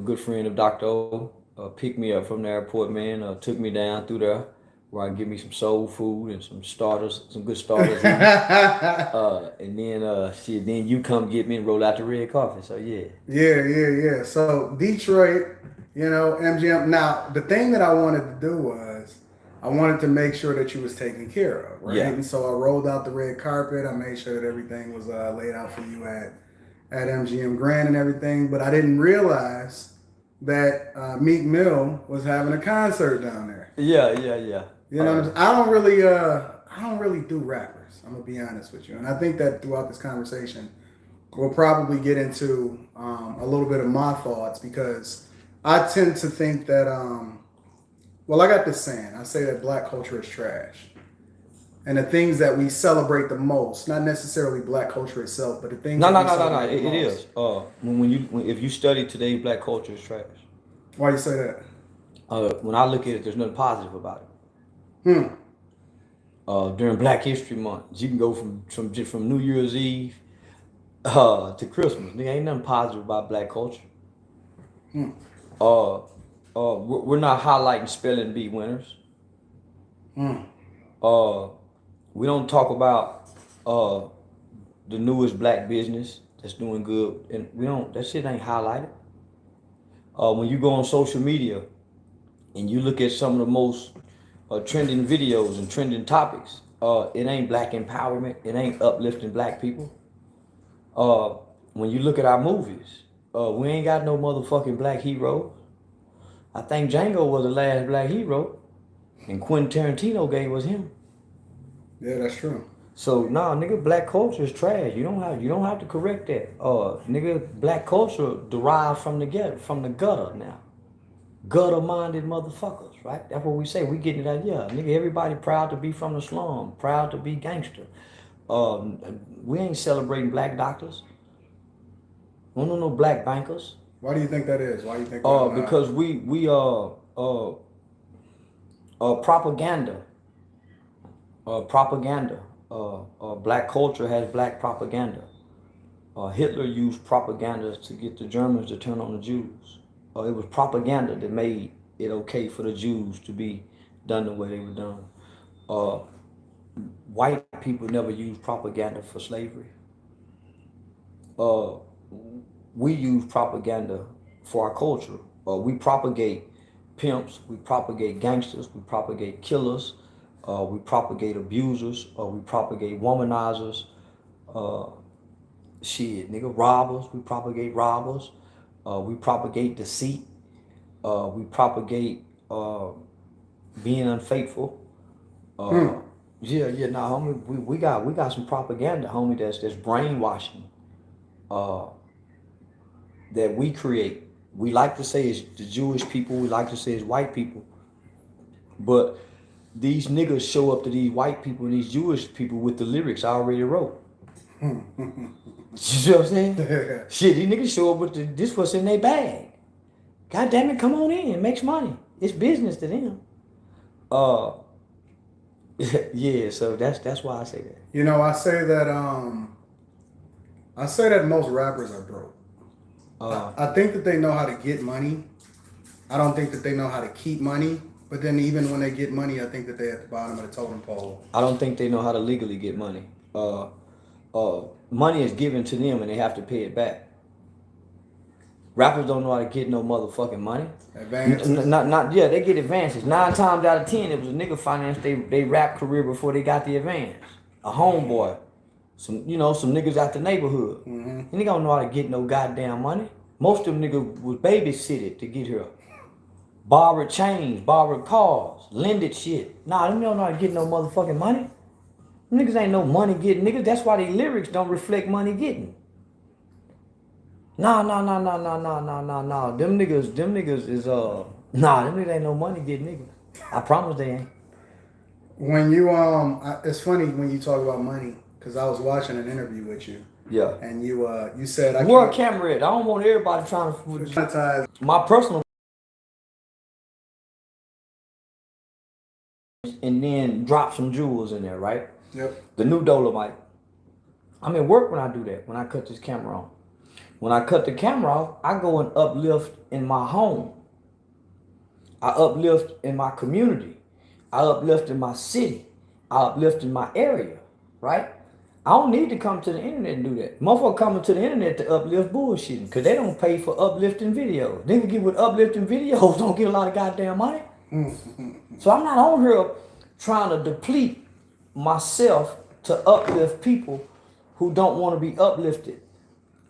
good friend of Dr. O, picked me up from the airport, man, took me down through there where I give me some soul food and some starters, some good starters to eat. And then then you come get me and roll out the red carpet. So yeah. Yeah. So Detroit, MGM. Now the thing that I wanted to do was I wanted to make sure that you was taken care of, right? Yeah. And so I rolled out the red carpet. I made sure that everything was laid out for you at MGM Grand and everything. But I didn't realize that Meek Mill was having a concert down there. Yeah. You know, I don't really do rappers. I'm gonna be honest with you, and I think that throughout this conversation, we'll probably get into a little bit of my thoughts because I tend to think that, well, I got this saying. I say that black culture is trash. And the things that we celebrate the most, not necessarily black culture itself, but the things No, that no, we no, no, no. celebrate the It most. is. If you study today, black culture is trash. Why you say that? When I look at it, there's nothing positive about it. Hmm. During Black History Month, you can go from New Year's Eve to Christmas. There ain't nothing positive about black culture. Hmm. Uh, we're not highlighting spelling bee winners. Hmm. Uh, we don't talk about uh, the newest black business that's doing good, and we don't. That shit ain't highlighted. When you go on social media and you look at some of the most trending videos and trending topics, it ain't black empowerment. It ain't uplifting black people. Uh, when you look at our movies, we ain't got no motherfucking black heroes. I think Django was the last black hero, and Quentin Tarantino gave us him. Yeah, that's true. So nah, nigga, black culture is trash. You don't have to correct that. Nigga, black culture derived from the gutter now. Gutter minded motherfuckers, right? That's what we say. We getting it out. Yeah, nigga, everybody proud to be from the slum, proud to be gangster. Um, we ain't celebrating black doctors. We don't know no black bankers. Why do you think that is? Why do you think that? Because we propaganda, propaganda. Black culture has black propaganda. Hitler used propaganda to get the Germans to turn on the Jews. It was propaganda that made it okay for the Jews to be done the way they were done. Uh, White people never used propaganda for slavery. Uh, we use propaganda for our culture. We propagate pimps, we propagate gangsters, we propagate killers, we propagate abusers, we propagate womanizers, uh, shit, nigga, robbers, we propagate robbers, we propagate deceit, we propagate being unfaithful. Hmm. Uh, yeah, nah, homie, we got some propaganda, homie, that's brainwashing. Uh, that we create. We like to say it's the Jewish people, we like to say it's white people, but these niggas show up to these white people and these Jewish people with the lyrics I already wrote. You know what I'm saying? Shit, these niggas show up with this what's in their bag. God damn it, come on in, it makes money. It's business to them. Uh, yeah, so that's why I say that. You know, I say that most rappers are broke. Uh, I think that they know how to get money. I don't think that they know how to keep money. But then even when they get money, I think that they're at the bottom of the totem pole. I don't think they know how to legally get money. Money is given to them and they have to pay it back. Rappers don't know how to get no motherfucking money. Advances. Not yeah, they get advances. 9 times out of 10, it was a nigga financed they rap career before they got the advance. A homeboy, some niggas out the neighborhood. Mm-hmm. And they don't know how to get no goddamn money. Most of them niggas was babysitted to get here. Borrowed chains, borrowed cars, lended shit. Nah, them don't know how to get no motherfucking money. Them niggas ain't no money getting niggas. That's why they lyrics don't reflect money getting. Nah. Them niggas is them niggas ain't no money getting niggas. I promise they ain't. When you it's funny when you talk about money because I was watching an interview with you. Yeah. And you said I Where can't camera at? I don't want everybody trying to monetize. my personal and then drop some jewels in there, right? Yep. The new Dolomite. I'm at work when I do that, when I cut this camera on. When I cut the camera off, I go and uplift in my home. I uplift in my community. I uplift in my city. I uplift in my area, right? I don't need to come to the internet and do that. Motherfucker coming to the internet to uplift bullshitting because they don't pay for uplifting videos. Nigga get with uplifting videos don't get a lot of goddamn money. So I'm not on here trying to deplete myself to uplift people who don't want to be uplifted.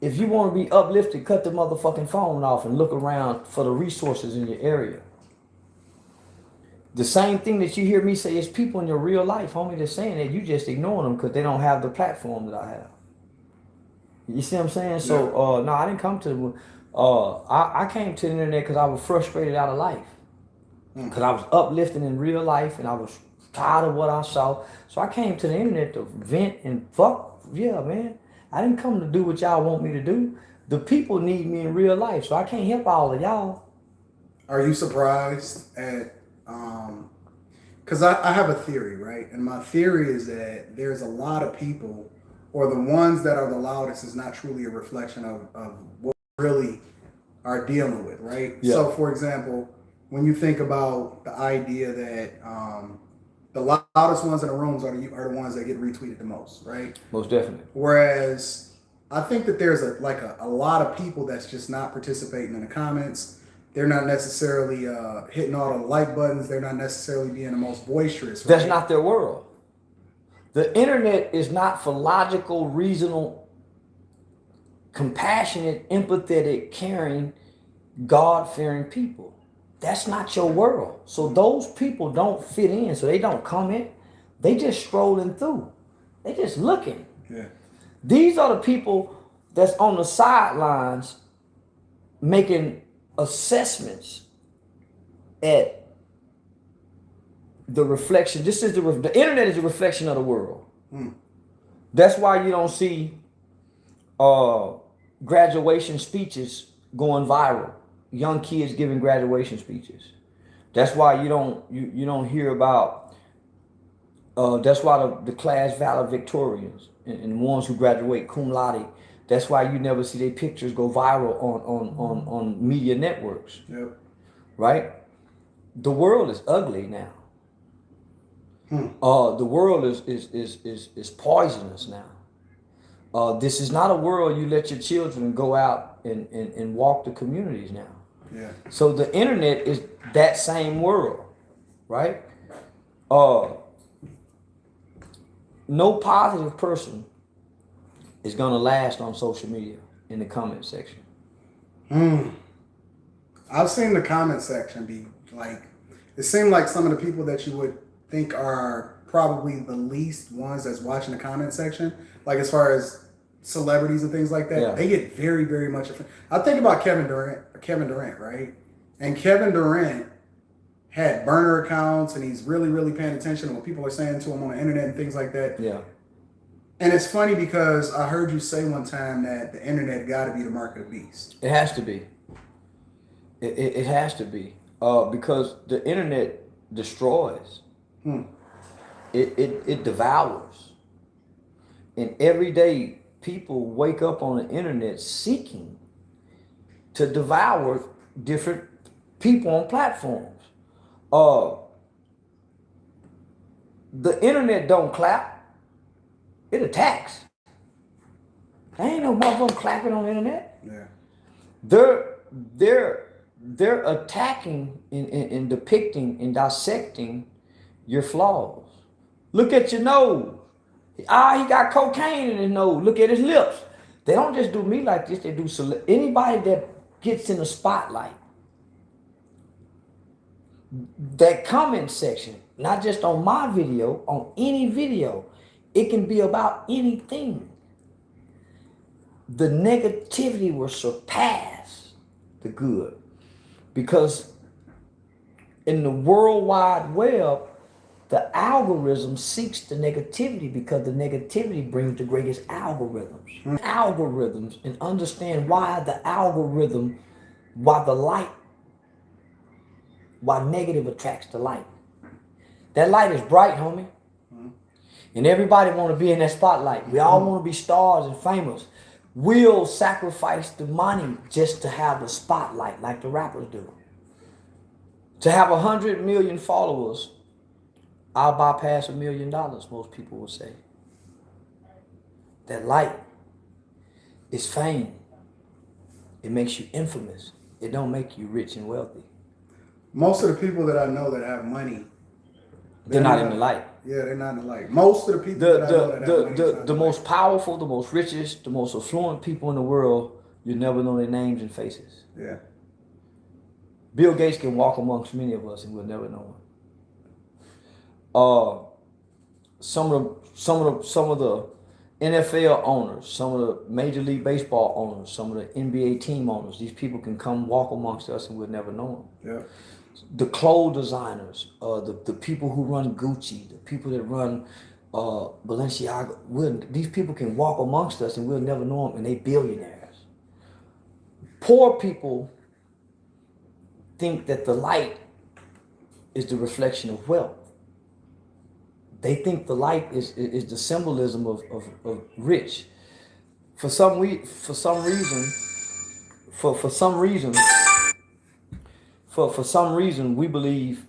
If you want to be uplifted, cut the motherfucking phone off and look around for the resources in your area. The same thing that you hear me say is people in your real life, homie, that's saying that you just ignoring them because they don't have the platform that I have. You see what I'm saying? So, no, I didn't come to, I came to the internet because I was frustrated out of life. Because I was uplifting in real life and I was tired of what I saw. So I came to the internet to vent and fuck, yeah, man. I didn't come to do what y'all want me to do. The people need me in real life, so I can't help all of y'all. Are you surprised at, because I have a theory, right? And my theory is that there's a lot of people, or the ones that are the loudest is not truly a reflection of what we really are dealing with, right? Yeah. So, for example, when you think about the idea that the loudest ones in the rooms are the ones that get retweeted the most, right? Most definitely. Whereas I think that there's a lot of people that's just not participating in the comments. They're not necessarily hitting all the like buttons. They're not necessarily being the most boisterous. Right? That's not their world. The internet is not for logical, reasonable, compassionate, empathetic, caring, God-fearing people. That's not your world. So those people don't fit in. So they don't comment. They just strolling through. They just looking. Yeah. These are the people that's on the sidelines making assessments at the reflection. This is the internet is a reflection of the world. That's why you don't see graduation speeches going viral. Young kids giving graduation speeches. That's why you don't hear about. That's why the class valedictorians and the ones who graduate cum laude. That's why you never see their pictures go viral on media networks. Yep. Right? The world is ugly now. The world is poisonous now. This is not a world you let your children go out and walk the communities now. Yeah. So the internet is that same world, right? No positive person is gonna last on social media in the comment section. I've seen the comment section be like, it seemed like some of the people that you would think are probably the least ones that's watching the comment section, like as far as celebrities and things like that, they get very, very much. I think about Kevin Durant, right? And Kevin Durant had burner accounts and he's really, really paying attention to what people are saying to him on the internet and things like that. Yeah. And it's funny because I heard you say one time that the internet got to be the mark of the beast. It has to be. It has to be. Because the internet destroys. It devours. And every day people wake up on the internet seeking to devour different people on platforms. The internet don't clap. It attacks. There ain't no motherfucker clapping on the internet. Yeah. They're attacking and depicting and dissecting your flaws. Look at your nose. He got cocaine in his nose. Look at his lips. They don't just do me like this. They do anybody that gets in the spotlight. That comment section, not just on my video, on any video, it can be about anything. The negativity will surpass the good. Because in the World Wide Web, the algorithm seeks the negativity because the negativity brings the greatest algorithms. Algorithms, and understand why the algorithm, why negative attracts the light. That light is bright, homie. And everybody want to be in that spotlight. We all want to be stars and famous. will sacrifice the money just to have the spotlight like the rappers do. To have 100 million followers, I'll bypass $1 million, most people will say. That light is fame. It makes you infamous. It don't make you rich and wealthy. Most of the people that I know that have money, They're not in the light. Yeah, they're not in the light. Most of the people that I know that have money, the most powerful, the most richest, the most affluent people in the world, you never know their names and faces. Yeah. Bill Gates can walk amongst many of us and we'll never know him. Some of the NFL owners, some of the Major League Baseball owners, some of the NBA team owners, these people can come walk amongst us and we'll never know them. Yeah. The clothes designers, the people who run Gucci, the people that run Balenciaga, these people can walk amongst us and we'll never know them, and they billionaires. Poor people think that the light is the reflection of wealth. They think the light is the symbolism of rich. For some reason, we believe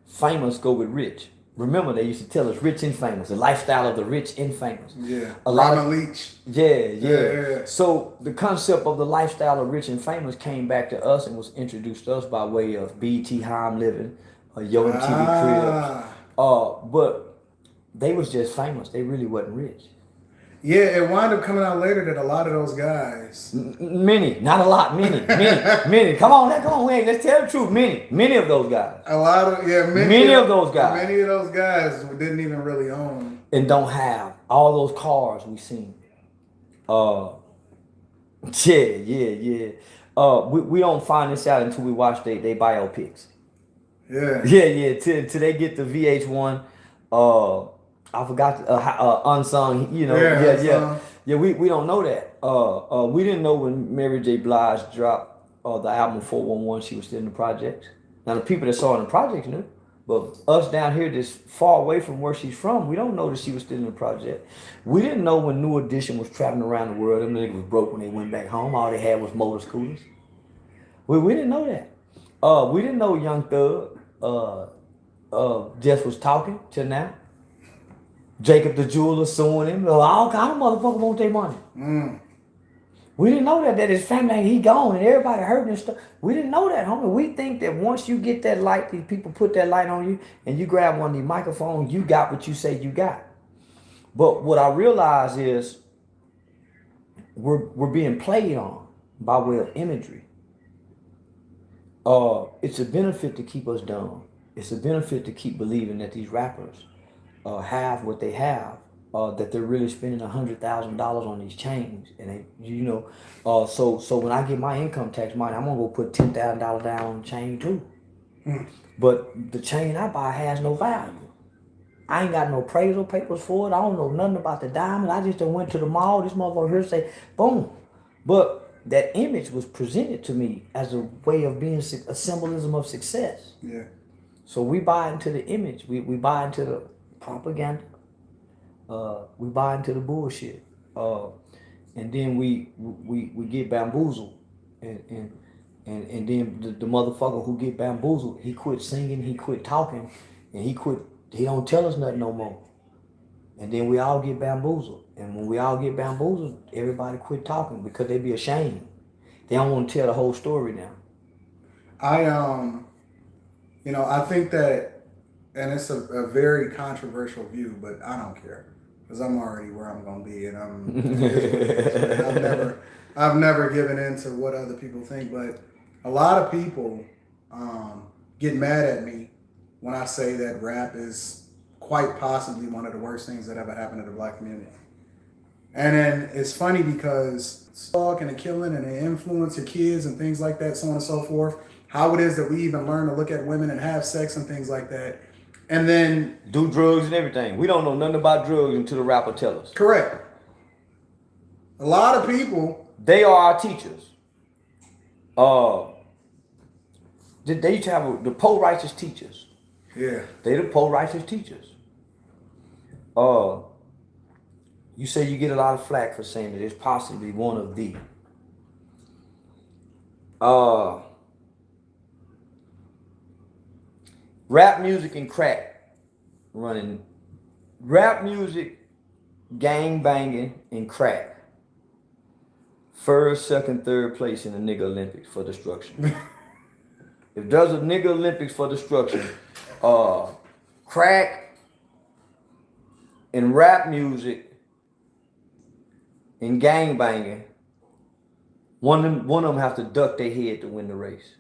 famous go with rich. Remember, they used to tell us rich and famous, the lifestyle of the rich and famous. Yeah. A lot Robin of Leach. yeah. So the concept of the lifestyle of rich and famous came back to us and was introduced to us by way of BT High Living, Yo MTV Cribs. But they was just famous. They really wasn't rich. Yeah, it wound up coming out later that a lot of those guys. Many, not a lot, many. Come on, Wayne. Let's tell the truth. Many of those guys. Many of those guys. Many of those guys didn't even really own. And don't have all those cars we seen. Yeah. We don't find this out until we watch they biopics. Yeah. Till they get the VH1. I forgot Unsung. Unsung. Yeah. We don't know that. We didn't know when Mary J. Blige dropped the album 411. She was still in the projects. Now the people that saw her in the projects knew, but us down here, this far away from where she's from, we don't know that she was still in the project. We didn't know when New Edition was traveling around the world. Them niggas was broke when they went back home. All they had was motor scooters. We didn't know that. We didn't know Young Thug just was talking till now. Jacob the jeweler suing him. All kind of motherfuckers want their money. We didn't know that his family, he gone and everybody hurting and stuff. We didn't know that, homie. We think that once you get that light, these people put that light on you and you grab one of these microphones, you got what you say you got. But what I realize is we're being played on by way of imagery. It's a benefit to keep us dumb. It's a benefit to keep believing that these rappers have what they have, that they're really spending $100,000 on these chains, and they, so when I get my income tax money, I'm gonna go put $10,000 down on the chain too. But the chain I buy has no value. I ain't got no appraisal papers for it. I don't know nothing about the diamond. I just done went to the mall. This motherfucker here say, boom. But that image was presented to me as a way of being a symbolism of success. Yeah. So we buy into the image. We buy into the propaganda. We buy into the bullshit. And then we get bamboozled. And then the motherfucker who get bamboozled, he quit singing, he quit talking, and he don't tell us nothing no more. And then we all get bamboozled. And when we all get bamboozled, everybody quit talking because they be ashamed. They don't want to tell the whole story now. I think that, and it's a very controversial view, but I don't care because I'm already where I'm going to be, and I've never given in to what other people think. But a lot of people get mad at me when I say that rap is quite possibly one of the worst things that ever happened to the black community. And then it's funny because talk and the killing and the influence of kids and things like that, so on and so forth. How it is that we even learn to look at women and have sex and things like that. And then do drugs and everything. We don't know nothing about drugs until the rapper tells us. Correct. A lot of people. They are our teachers. They used to have the poor righteous teachers. Yeah. They the poor righteous teachers. You say you get a lot of flack for saying that it's possibly one of the. Rap music and crack running. Rap music, gang banging, and crack. First, second, third place in the nigga Olympics for destruction. If there's a nigga Olympics for destruction, crack and rap music and gang banging, one of them have to duck their head to win the race.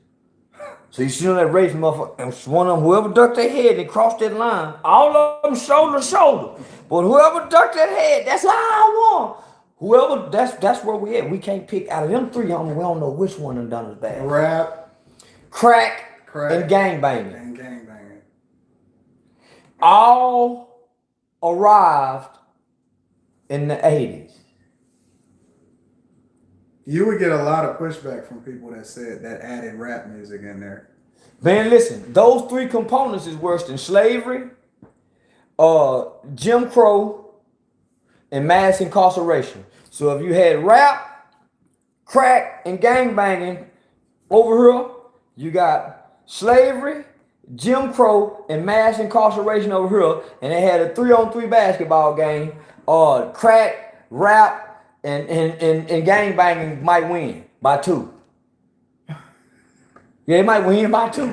So you see on that race, motherfucker, and one of them, whoever ducked their head and crossed that line, all of them shoulder to shoulder. But whoever ducked that head, that's how I won. Whoever, that's where we at. We can't pick out of them three, homie. We don't know which one of them done as bad. Rap, crack, and gang banging. And gang banging. All arrived in the 80s. You would get a lot of pushback from people that said that added rap music in there. Man, listen, those three components is worse than slavery, Jim Crow, and mass incarceration. So if you had rap, crack, and gang banging over here, you got slavery, Jim Crow, and mass incarceration over here, and they had a 3-on-3 basketball game, crack, rap, and gang banging might win by 2. Yeah, it might win by 2.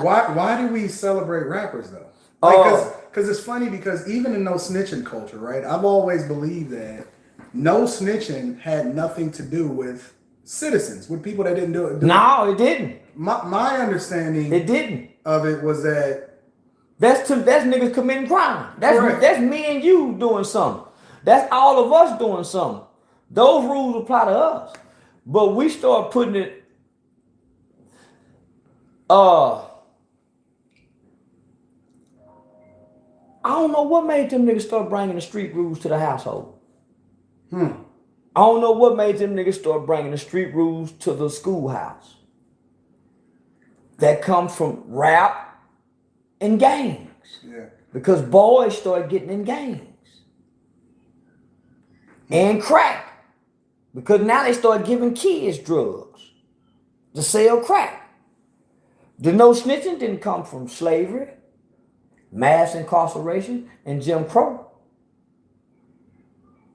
Why do we celebrate rappers though? Because it's funny because even in no snitching culture, right? I've always believed that no snitching had nothing to do with citizens, with people that didn't do it. No, it didn't. My understanding it didn't of it was that that's niggas committing crime. That's me and you doing something. That's all of us doing something. Those rules apply to us. But we start putting it, I don't know what made them niggas start bringing the street rules to the household. I don't know what made them niggas start bringing the street rules to the schoolhouse. That comes from rap and gangs. Yeah. Because boys started getting in gangs. And crack. Because now they start giving kids drugs to sell crack. The no snitching didn't come from slavery, mass incarceration, and Jim Crow.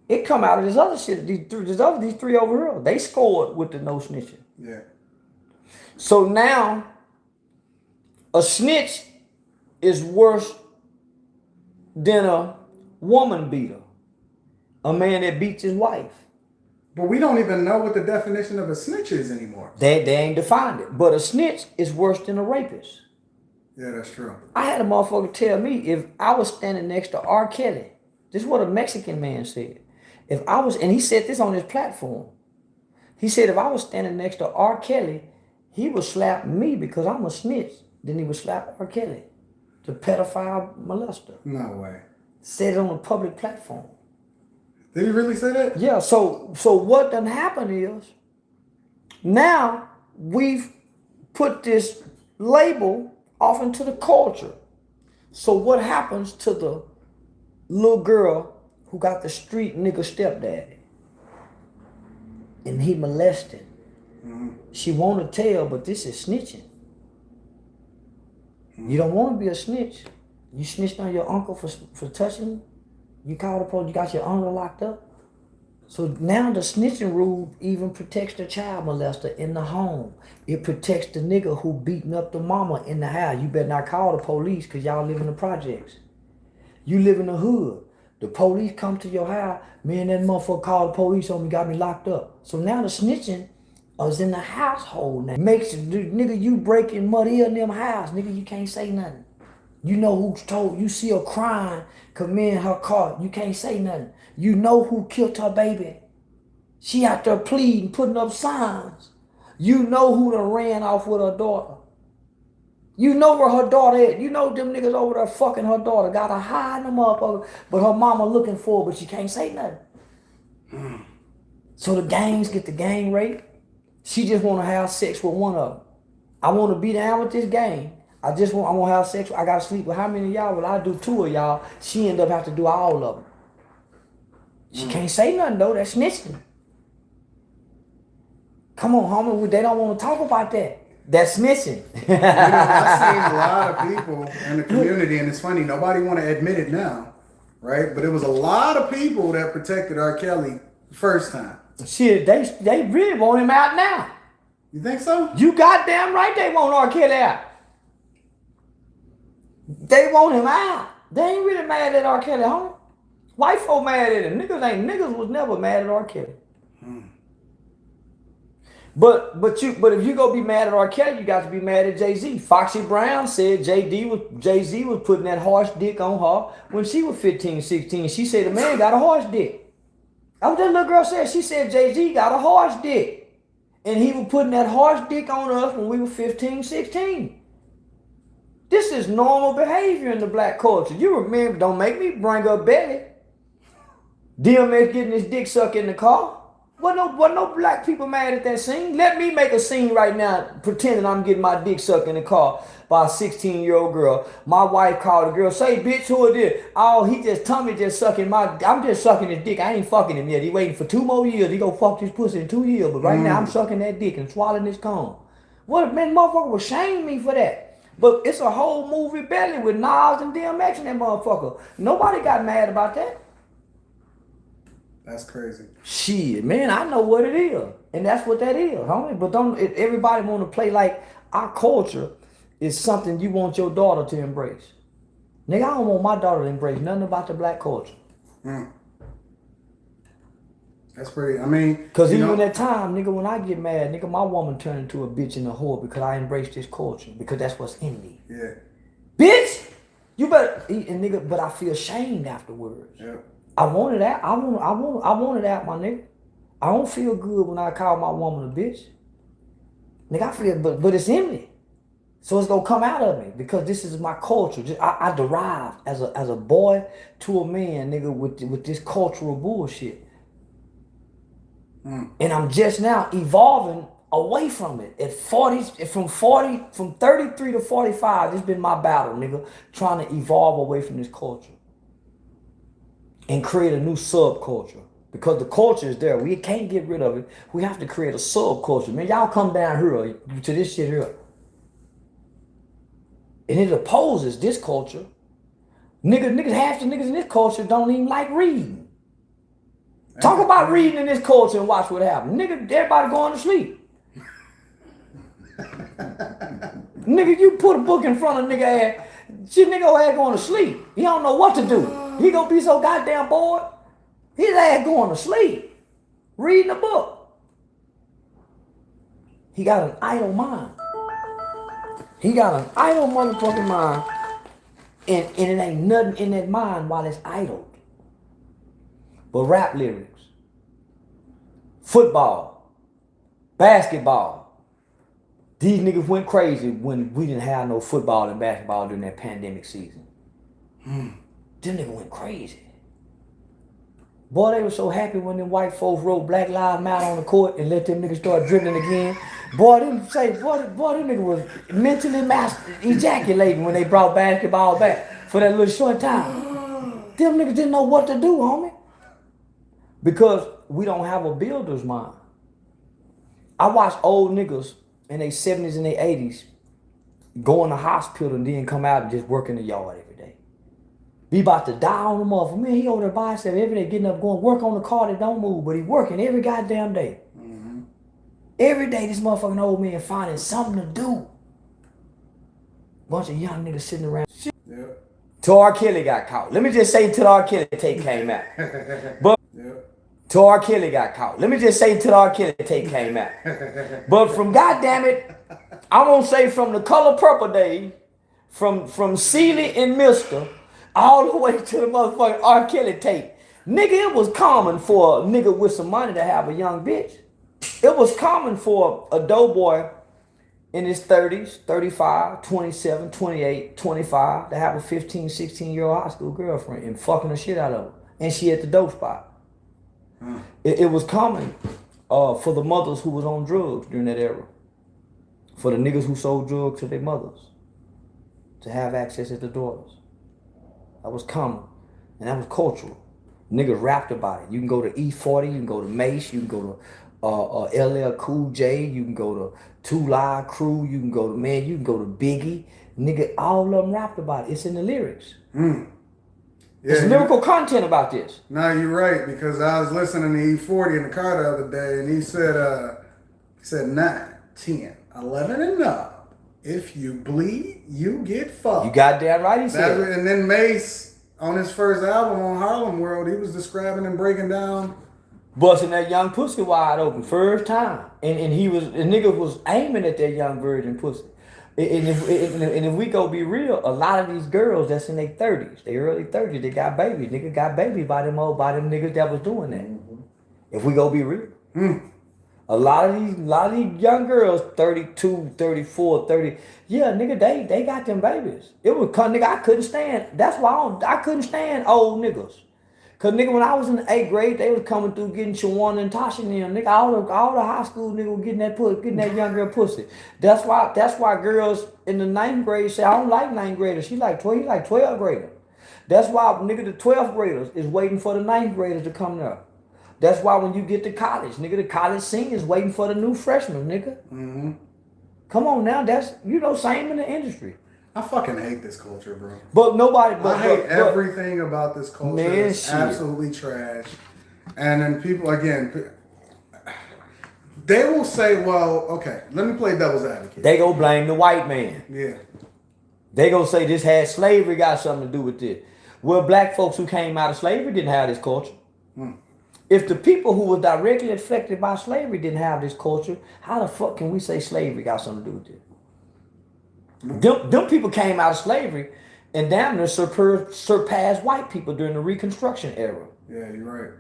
It come out of this other shit. These three over here. They scored with the no snitching. Yeah. So now, a snitch is worse than a woman beater. A man that beats his wife. But we don't even know what the definition of a snitch is anymore. They ain't defined it. But a snitch is worse than a rapist. Yeah, that's true. I had a motherfucker tell me if I was standing next to R. Kelly, this is what a Mexican man said. And he said this on his platform. He said if I was standing next to R. Kelly, he would slap me because I'm a snitch. Then he would slap R. Kelly, the pedophile molester. No way. Said it on a public platform. Did he really say that? Yeah, so what done happened is, now we've put this label off into the culture. So what happens to the little girl who got the street nigga stepdaddy? And he molested. She want to tell, but this is snitching. You don't want to be a snitch. You snitched on your uncle for touching you. You called the police, you got your uncle locked up. So now the snitching rule even protects the child molester in the home. It protects the nigga who beating up the mama in the house. You better not call the police because y'all live in the projects. You live in the hood. The police come to your house. Me and that motherfucker called the police on me, got me locked up. So now the snitching is in the household now. Makes nigga, you breaking muddy in them house. Nigga, you can't say nothing. You know who's told. You see a crime commit in her car. You can't say nothing. You know who killed her baby. She out there pleading, putting up signs. You know who done ran off with her daughter. You know where her daughter is. You know them niggas over there fucking her daughter. Got her hiding them up. But her mama looking for her, but she can't say nothing. So the gangs get the gang rape. She just want to have sex with one of them. I want to be down with this gang. I want to have sex. I got to sleep with how many of y'all? Well, I do 2 of y'all. She end up have to do all of them. She can't say nothing though. That's snitching. Come on, homie. They don't want to talk about that. That's snitching. I've seen a lot of people in the community, and it's funny, nobody want to admit it now, right? But it was a lot of people that protected R. Kelly the first time. Shit, they really want him out now. You think so? You goddamn right they want R. Kelly out. They want him out. They ain't really mad at R. Kelly, homie. White folk mad at him. Niggas was never mad at R. Kelly. But if you go be mad at R. Kelly, you got to be mad at Jay-Z. Foxy Brown said Jay-Z was putting that harsh dick on her when she was 15, 16. She said the man got a harsh dick. That's what that little girl said. She said Jay-Z got a harsh dick. And he was putting that harsh dick on us when we were 15, 16. This is normal behavior in the black culture. You remember, don't make me bring up Belly. DMX getting his dick sucked in the car. Wasn't no black people mad at that scene. Let me make a scene right now pretending I'm getting my dick sucked in the car by a 16-year-old girl. My wife called the girl, say, bitch, who is this? Oh, Tommy just sucking I'm just sucking his dick. I ain't fucking him yet. He waiting for 2 more years. He gonna fuck this pussy in 2 years. But right now I'm sucking that dick and swallowing this cum. What, man, motherfucker would shame me for that. But it's a whole movie Belly with Nas and DMX and that motherfucker. Nobody got mad about that. That's crazy. Shit, man, I know what it is. And that's what that is, homie. But everybody want to play like our culture is something you want your daughter to embrace. Nigga, I don't want my daughter to embrace nothing about the black culture. That's pretty, I mean. Because even at time, nigga, when I get mad, nigga, my woman turned into a bitch and a whore because I embrace this culture. Because that's what's in me. Yeah. Bitch! You better, and nigga, but I feel shamed afterwards. Yeah. I want it out. I want it out, my nigga. I don't feel good when I call my woman a bitch. Nigga, I feel, but it's in me. So it's gonna come out of me because this is my culture. I derived as a boy to a man, nigga, with this cultural bullshit. And I'm just now evolving away from it. From 33 to 45, this has been my battle, nigga, trying to evolve away from this culture. And create a new subculture. Because the culture is there. We can't get rid of it. We have to create a subculture. Man, y'all come down here to this shit here. And it opposes this culture. Niggas, half the niggas in this culture don't even like reading. Talk about reading in this culture and watch what happens. Nigga, everybody going to sleep. Nigga, you put a book in front of nigga ass, shit nigga ass going to sleep. He don't know what to do. He gonna be so goddamn bored. His ass going to sleep. Reading a book. He got an idle mind. He got an idle motherfucking mind. And it ain't nothing in that mind while it's idle. But rap lyrics, football, basketball. These niggas went crazy when we didn't have no football and basketball during that pandemic season. Them niggas went crazy. Boy, they were so happy when them white folks wrote Black Lives Matter on the court and let them niggas start dribbling again. Boy, them niggas was mentally ejaculating when they brought basketball back for that little short time. Them niggas didn't know what to do, homie. Because we don't have a builder's mind. I watch old niggas in their 70s and their 80s go in the hospital and then come out and just work in the yard every day. Be about to die on the motherfucker. Man, he over there by himself every day getting up, going work on the car that don't move, but he working every goddamn day. Every day this motherfucking old man finding something to do. Bunch of young niggas sitting around. Yep. Till R. Kelly got caught. Let me just say till R. Kelly tape came out. But till R. Kelly got caught. Let me just say till R. Kelly tape came out. But from goddamn it, I won't say from the Color Purple days, from Seeley and Mister, all the way to the motherfucking R. Kelly tape. Nigga, it was common for a nigga with some money to have a young bitch. It was common for a doughboy in his 30s, 35, 27, 28, 25 to have a 15, 16-year-old high school girlfriend and fucking the shit out of her. And she at the dope spot. It was common for the mothers who was on drugs during that era. For the niggas who sold drugs to their mothers to have access as the daughters. That was common. And that was cultural. Niggas rapped about it. You can go to E40, you can go to Mace, you can go to LL Cool J, you can go to Two Live Crew, you can go to you can go to Biggie. Nigga, all of them rapped about it. It's in the lyrics. Yeah, There's lyrical content about this. No, you're right, because I was listening to E40 in the car the other day, and he said 9, 10, 11 and up. If you bleed, you get fucked. You goddamn right, he said. And then Mace, on his first album on Harlem World, he was describing and breaking down, busting that young pussy wide open first time, and the nigga was aiming at that young virgin pussy. And if we go be real, a lot of these girls that's in their 30s, their early 30s, they got babies. Nigga got babies by them niggas that was doing that. Mm-hmm. If we go be real. A lot of these young girls, 32, 34, 30, yeah, nigga, they got them babies. It was, nigga, I couldn't stand. That's why I couldn't stand old niggas. Cause nigga, when I was in the 8th grade, they was coming through getting Shawana and Tasha and them. Nigga, all the high school niggas were getting that young girl pussy. That's why girls in the 9th grade say, I don't like 9th graders. He like 12th grader. That's why nigga, the 12th graders is waiting for the 9th graders to come there. That's why when you get to college, nigga, the college seniors waiting for the new freshmen, nigga. Mm-hmm. Come on now, that's, same in the industry. I fucking hate this culture, bro. But nobody. I hate everything about this culture. Man, it's absolutely trash. And then people, again, they will say, well, okay, let me play devil's advocate. They go blame the white man. Yeah. They go say this had slavery got something to do with this. Well, black folks who came out of slavery didn't have this culture. If the people who were directly affected by slavery didn't have this culture, how the fuck can we say slavery got something to do with this? Them people came out of slavery and damn near surpassed white people during the Reconstruction era. Yeah, you're right.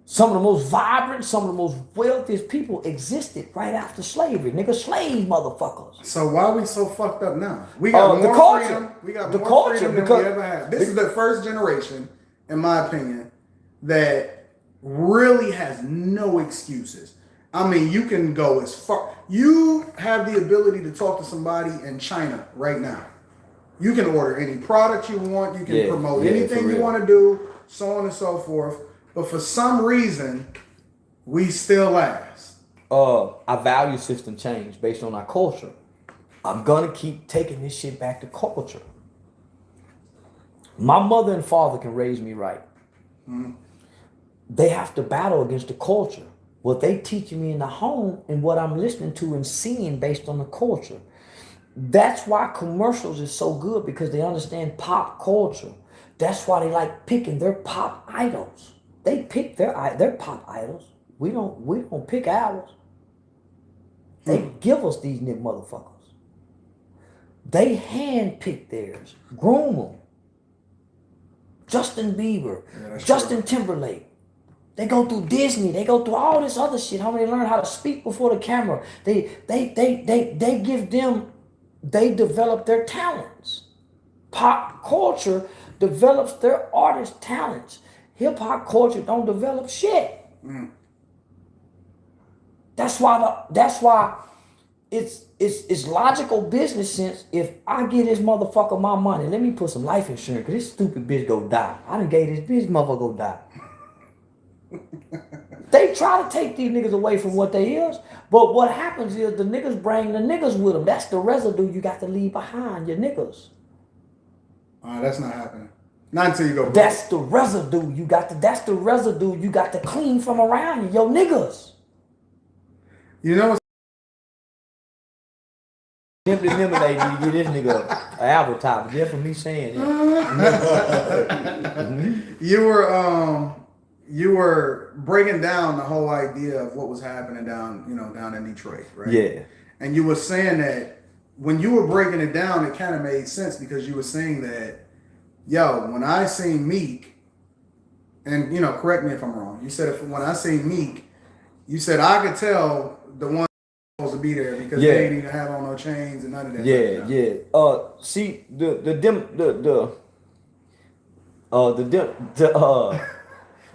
Some of the most vibrant, some of the most wealthiest people existed right after slavery. Nigga, slave motherfuckers. So why are we so fucked up now? We got more freedom. We got more freedom than we ever had. This is the first generation, in my opinion, that really has no excuses. I mean, you can go as far. You have the ability to talk to somebody in China right now. You can order any product you want. You can promote anything you want to do, so on and so forth. But for some reason, we still last. Our value system changed based on our culture. I'm going to keep taking this shit back to culture. My mother and father can raise me right. Mm-hmm. They have to battle against the culture. What they teaching me in the home and what I'm listening to and seeing based on the culture. That's why commercials is so good, because they understand pop culture. That's why they like picking their pop idols. They pick their pop idols. We don't pick ours. They give us these motherfuckers. They hand-pick theirs, groom them. Justin Bieber, Justin Timberlake. They go through Disney. They go through all this other shit. How they learn how to speak before the camera. They develop their talents. Pop culture develops their artist talents. Hip hop culture don't develop shit. That's why it's logical business sense. If I give this motherfucker my money, let me put some life insurance, because this stupid bitch go die. I done gave this bitch motherfucker go die. They try to take these niggas away from what they is, but what happens is the niggas bring the niggas with them. That's the residue you got to leave behind, your niggas. That's not happening. Not until you go broke. That's the residue you got to clean from around you, your niggas. You know what's Simply eliminate you to get this nigga an advertisement just for me saying it. You were breaking down the whole idea of what was happening down in Detroit, right? Yeah. And you were saying that when you were breaking it down, it kind of made sense, because you were saying that, when I seen Meek, and correct me if I'm wrong, you said when I seen Meek, you said I could tell the one supposed to be there because they ain't even have on no chains and none of that. See the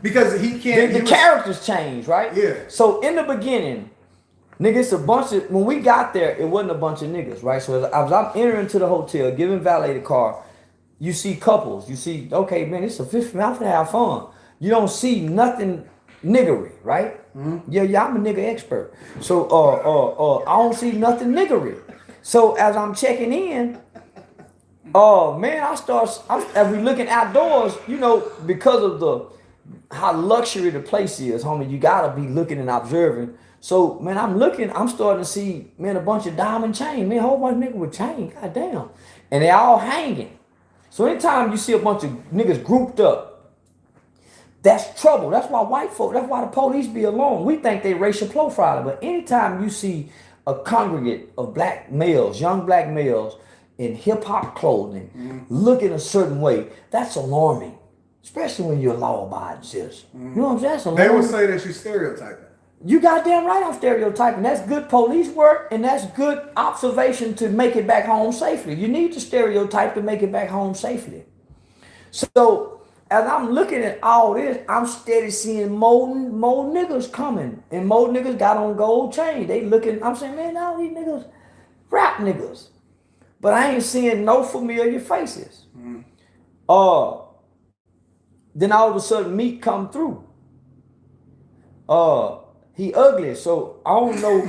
because he can't. The characters change, right? Yeah. So in the beginning, nigga, it's a bunch of, when we got there, it wasn't a bunch of niggas, right? So as I'm entering to the hotel, giving valet the car, you see couples. You see, okay, man, it's a 50, I'm finna have fun. you don't see nothing niggery, right? Yeah, I'm a nigga expert. So I don't see nothing niggery. So as I'm checking in, oh man, as we looking outdoors, because of the how luxury the place is, homie, you gotta be looking and observing. So man, I'm starting to see, man, a bunch of diamond chain, man, a whole bunch of niggas with chain, goddamn. And they all hanging. So anytime you see a bunch of niggas grouped up, that's trouble. That's why the police be alone. We think they racial profiling, but anytime you see a congregate of black males, young black males in hip hop clothing, looking a certain way, that's alarming. Especially when you're a law-abiding citizen. You know what I'm saying? That's alarming. They would say that you're stereotyping. You goddamn right I'm stereotyping. That's good police work and that's good observation to make it back home safely. You need to stereotype to make it back home safely. So as I'm looking at all this, I'm steady seeing more niggas coming. And more niggas got on gold chain. They looking, I'm saying, man, all these niggas, rap niggas. But I ain't seeing no familiar faces. Then all of a sudden Meek come through. He ugly, so I don't know.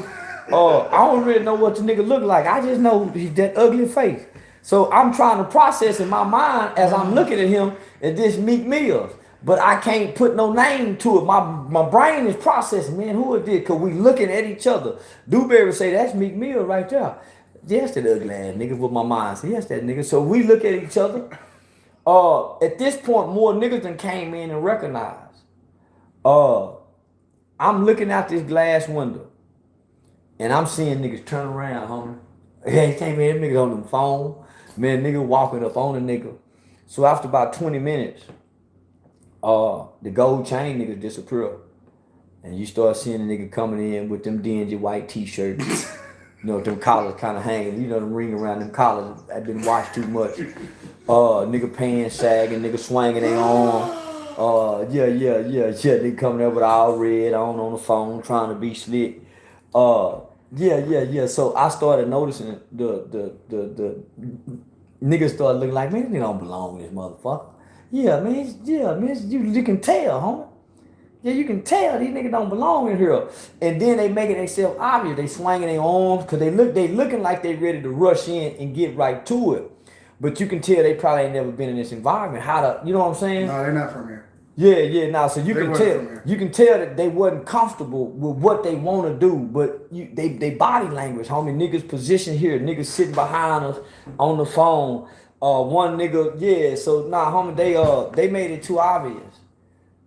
I don't really know what the nigga look like. I just know he's that ugly face. So I'm trying to process in my mind as I'm looking at him at this Meek Mills. But I can't put no name to it. My brain is processing, man, who is this? Because we looking at each other. Dewberry say, that's Meek Mill right there. Yes, that ugly ass nigga with my mind. So yes, that nigga. So we look at each other. At this point, more niggas done came in and recognized. I'm looking out this glass window. And I'm seeing niggas turn around, homie. They came in, niggas on the phone. Man, nigga walking up on a nigga. So after about 20 minutes, the gold chain niggas disappear. And you start seeing the nigga coming in with them dingy white t-shirts. Them collars kind of hanging. The ring around them collars had been washed too much. Nigga pants sagging, nigga swinging their arm. Yeah. They coming up with all red on the phone, trying to be slick. Yeah. So I started noticing the niggas started looking like, man, they don't belong in this motherfucker. Yeah, man. You can tell, homie. Yeah, you can tell these niggas don't belong in here. And then they making themselves obvious. They swinging their arms because they looking like they ready to rush in and get right to it. But you can tell they probably ain't never been in this environment. You know what I'm saying? No, they're not from here. Yeah. Now, so you can tell that they wasn't comfortable with what they want to do, but they body language, homie. Niggas position here, niggas sitting behind us on the phone. One nigga, yeah. So nah, homie, they made it too obvious.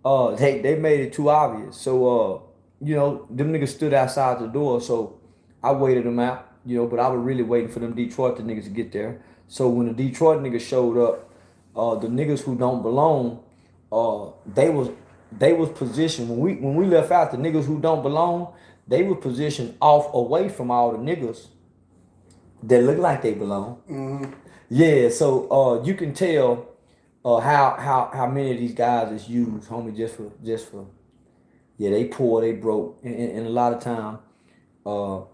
They made it too obvious. So them niggas stood outside the door. So I waited them out, but I was really waiting for them Detroit niggas to get there. So when the Detroit niggas showed up, the niggas who don't belong, they was positioned when we left out. The niggas who don't belong, they were positioned off away from all the niggas that look like they belong. Mm-hmm. Yeah, so you can tell how many of these guys is used, homie, just for they poor, they broke, and a lot of time, the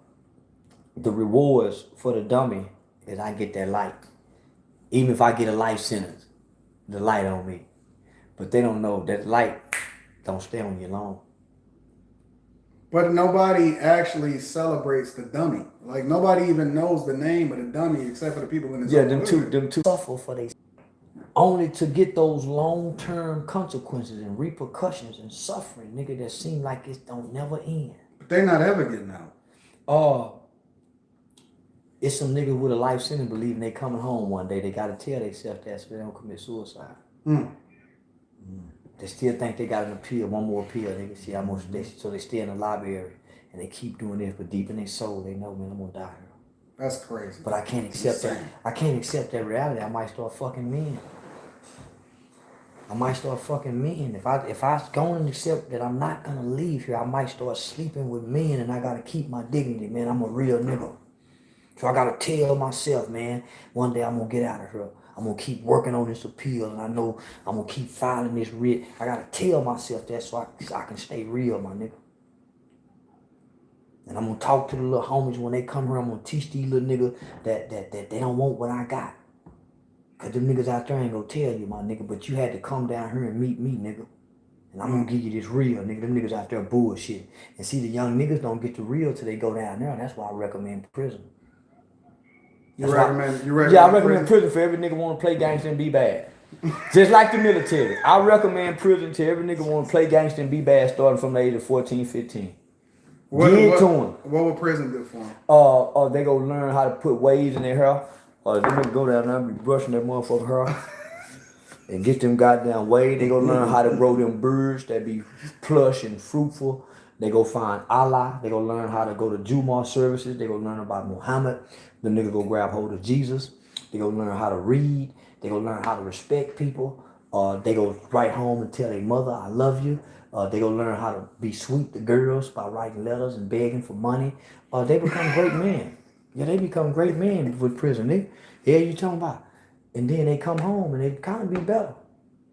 rewards for the dummy is I get that light. Even if I get a life sentence, the light on me. But they don't know that light don't stay on you long. But nobody actually celebrates the dummy. Like nobody even knows the name of the dummy except for the people in the them two suffer for they only to get those long-term consequences and repercussions and suffering, nigga, that seem like it don't never end. But they're not ever getting out. It's some niggas with a life sentence believing they coming home one day. They gotta tell themselves that so they don't commit suicide. They still think they got an appeal, one more appeal. They can see how much so they stay in the lobby area and they keep doing this, but deep in their soul, they know, man, I'm gonna die here. That's crazy. But I can't accept that. I can't accept that reality. I might start fucking men. If I go and accept that I'm not gonna leave here, I might start sleeping with men, and I gotta keep my dignity, man. I'm a real nigga. So I gotta tell myself, man, one day I'm gonna get out of here. I'm gonna keep working on this appeal, and I know I'm gonna keep filing this writ. I gotta tell myself that so I can stay real, my nigga. And I'm gonna talk to the little homies when they come here. I'm gonna teach these little niggas that they don't want what I got. Cause them niggas out there ain't gonna tell you, my nigga, but you had to come down here and meet me, nigga. And I'm gonna give you this real, nigga. Them niggas out there bullshit. And see, the young niggas don't get the real till they go down there. And that's why I recommend prison. You recommend Yeah, I recommend prison for every nigga want to play gangster and be bad. Just like the military. I recommend prison to every nigga want to play gangster and be bad starting from the age of 14, 15. What will prison do for them? They go learn how to put waves in their hair. Or they gonna go down there and be brushing that motherfucker hair. And get them goddamn waves. They go learn how to grow them birds that be plush and fruitful. They go find Allah. They go learn how to go to Jumu'ah services. They go learn about Muhammad. The nigga go grab hold of Jesus. They go learn how to read. They go learn how to respect people. They go write home and tell their mother, I love you. They go learn how to be sweet to girls by writing letters and begging for money. They become great men. Yeah, they become great men with prison. Yeah, you talking about. And then they come home and they kind of be better.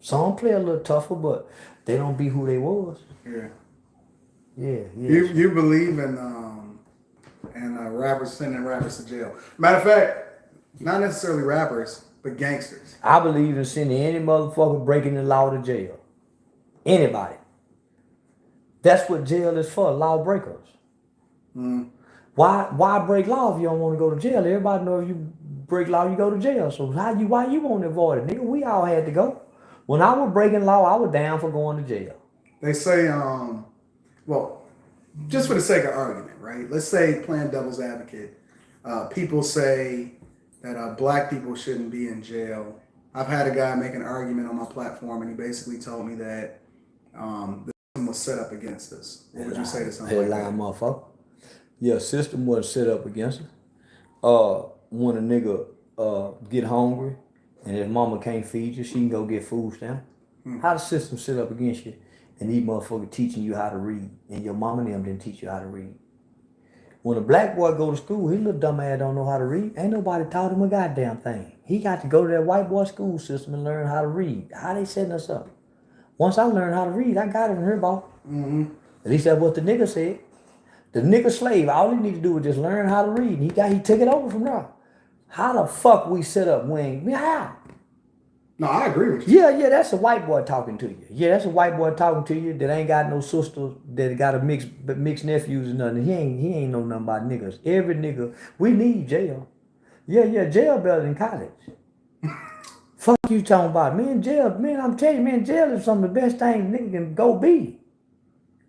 Some play a little tougher, but they don't be who they was. Yeah. Yeah. You believe in rappers sending rappers to jail. Matter of fact, not necessarily rappers, but gangsters. I believe in sending any motherfucker breaking the law to jail. Anybody. That's what jail is for, lawbreakers. Mm. Why break law if you don't want to go to jail? Everybody know if you break law, you go to jail. So why you want to avoid it? Nigga, we all had to go. When I was breaking law, I was down for going to jail. They say, well, just for the sake of argument, right? Let's say, playing devil's advocate, people say that black people shouldn't be in jail. I've had a guy make an argument on my platform, and he basically told me that the system was set up against us. What would you say to something like that? Motherfucker. Yeah, system wasn't set up against us. When a nigga get hungry and his mama can't feed you, she can go get food stamps. How the system set up against you? And these motherfuckers teaching you how to read, and your mama and them didn't teach you how to read. When a black boy go to school, his little dumb ass don't know how to read. Ain't nobody taught him a goddamn thing. He got to go to that white boy school system and learn how to read. How they setting us up? Once I learned how to read, I got it from here, boss. Mm-hmm. At least that's what the nigga said. The nigga slave, all he need to do is just learn how to read. He took it over from there. How the fuck we set up Wayne? How? No, I agree with you. Yeah, that's a white boy talking to you. Yeah, that's a white boy talking to you that ain't got no sisters, that got a mixed nephews and nothing. He ain't know nothing about niggas. Every nigga, we need jail. Yeah, jail better than college. Fuck you talking about, man, jail, man, I'm telling you, man, jail is some of the best things nigga can go be.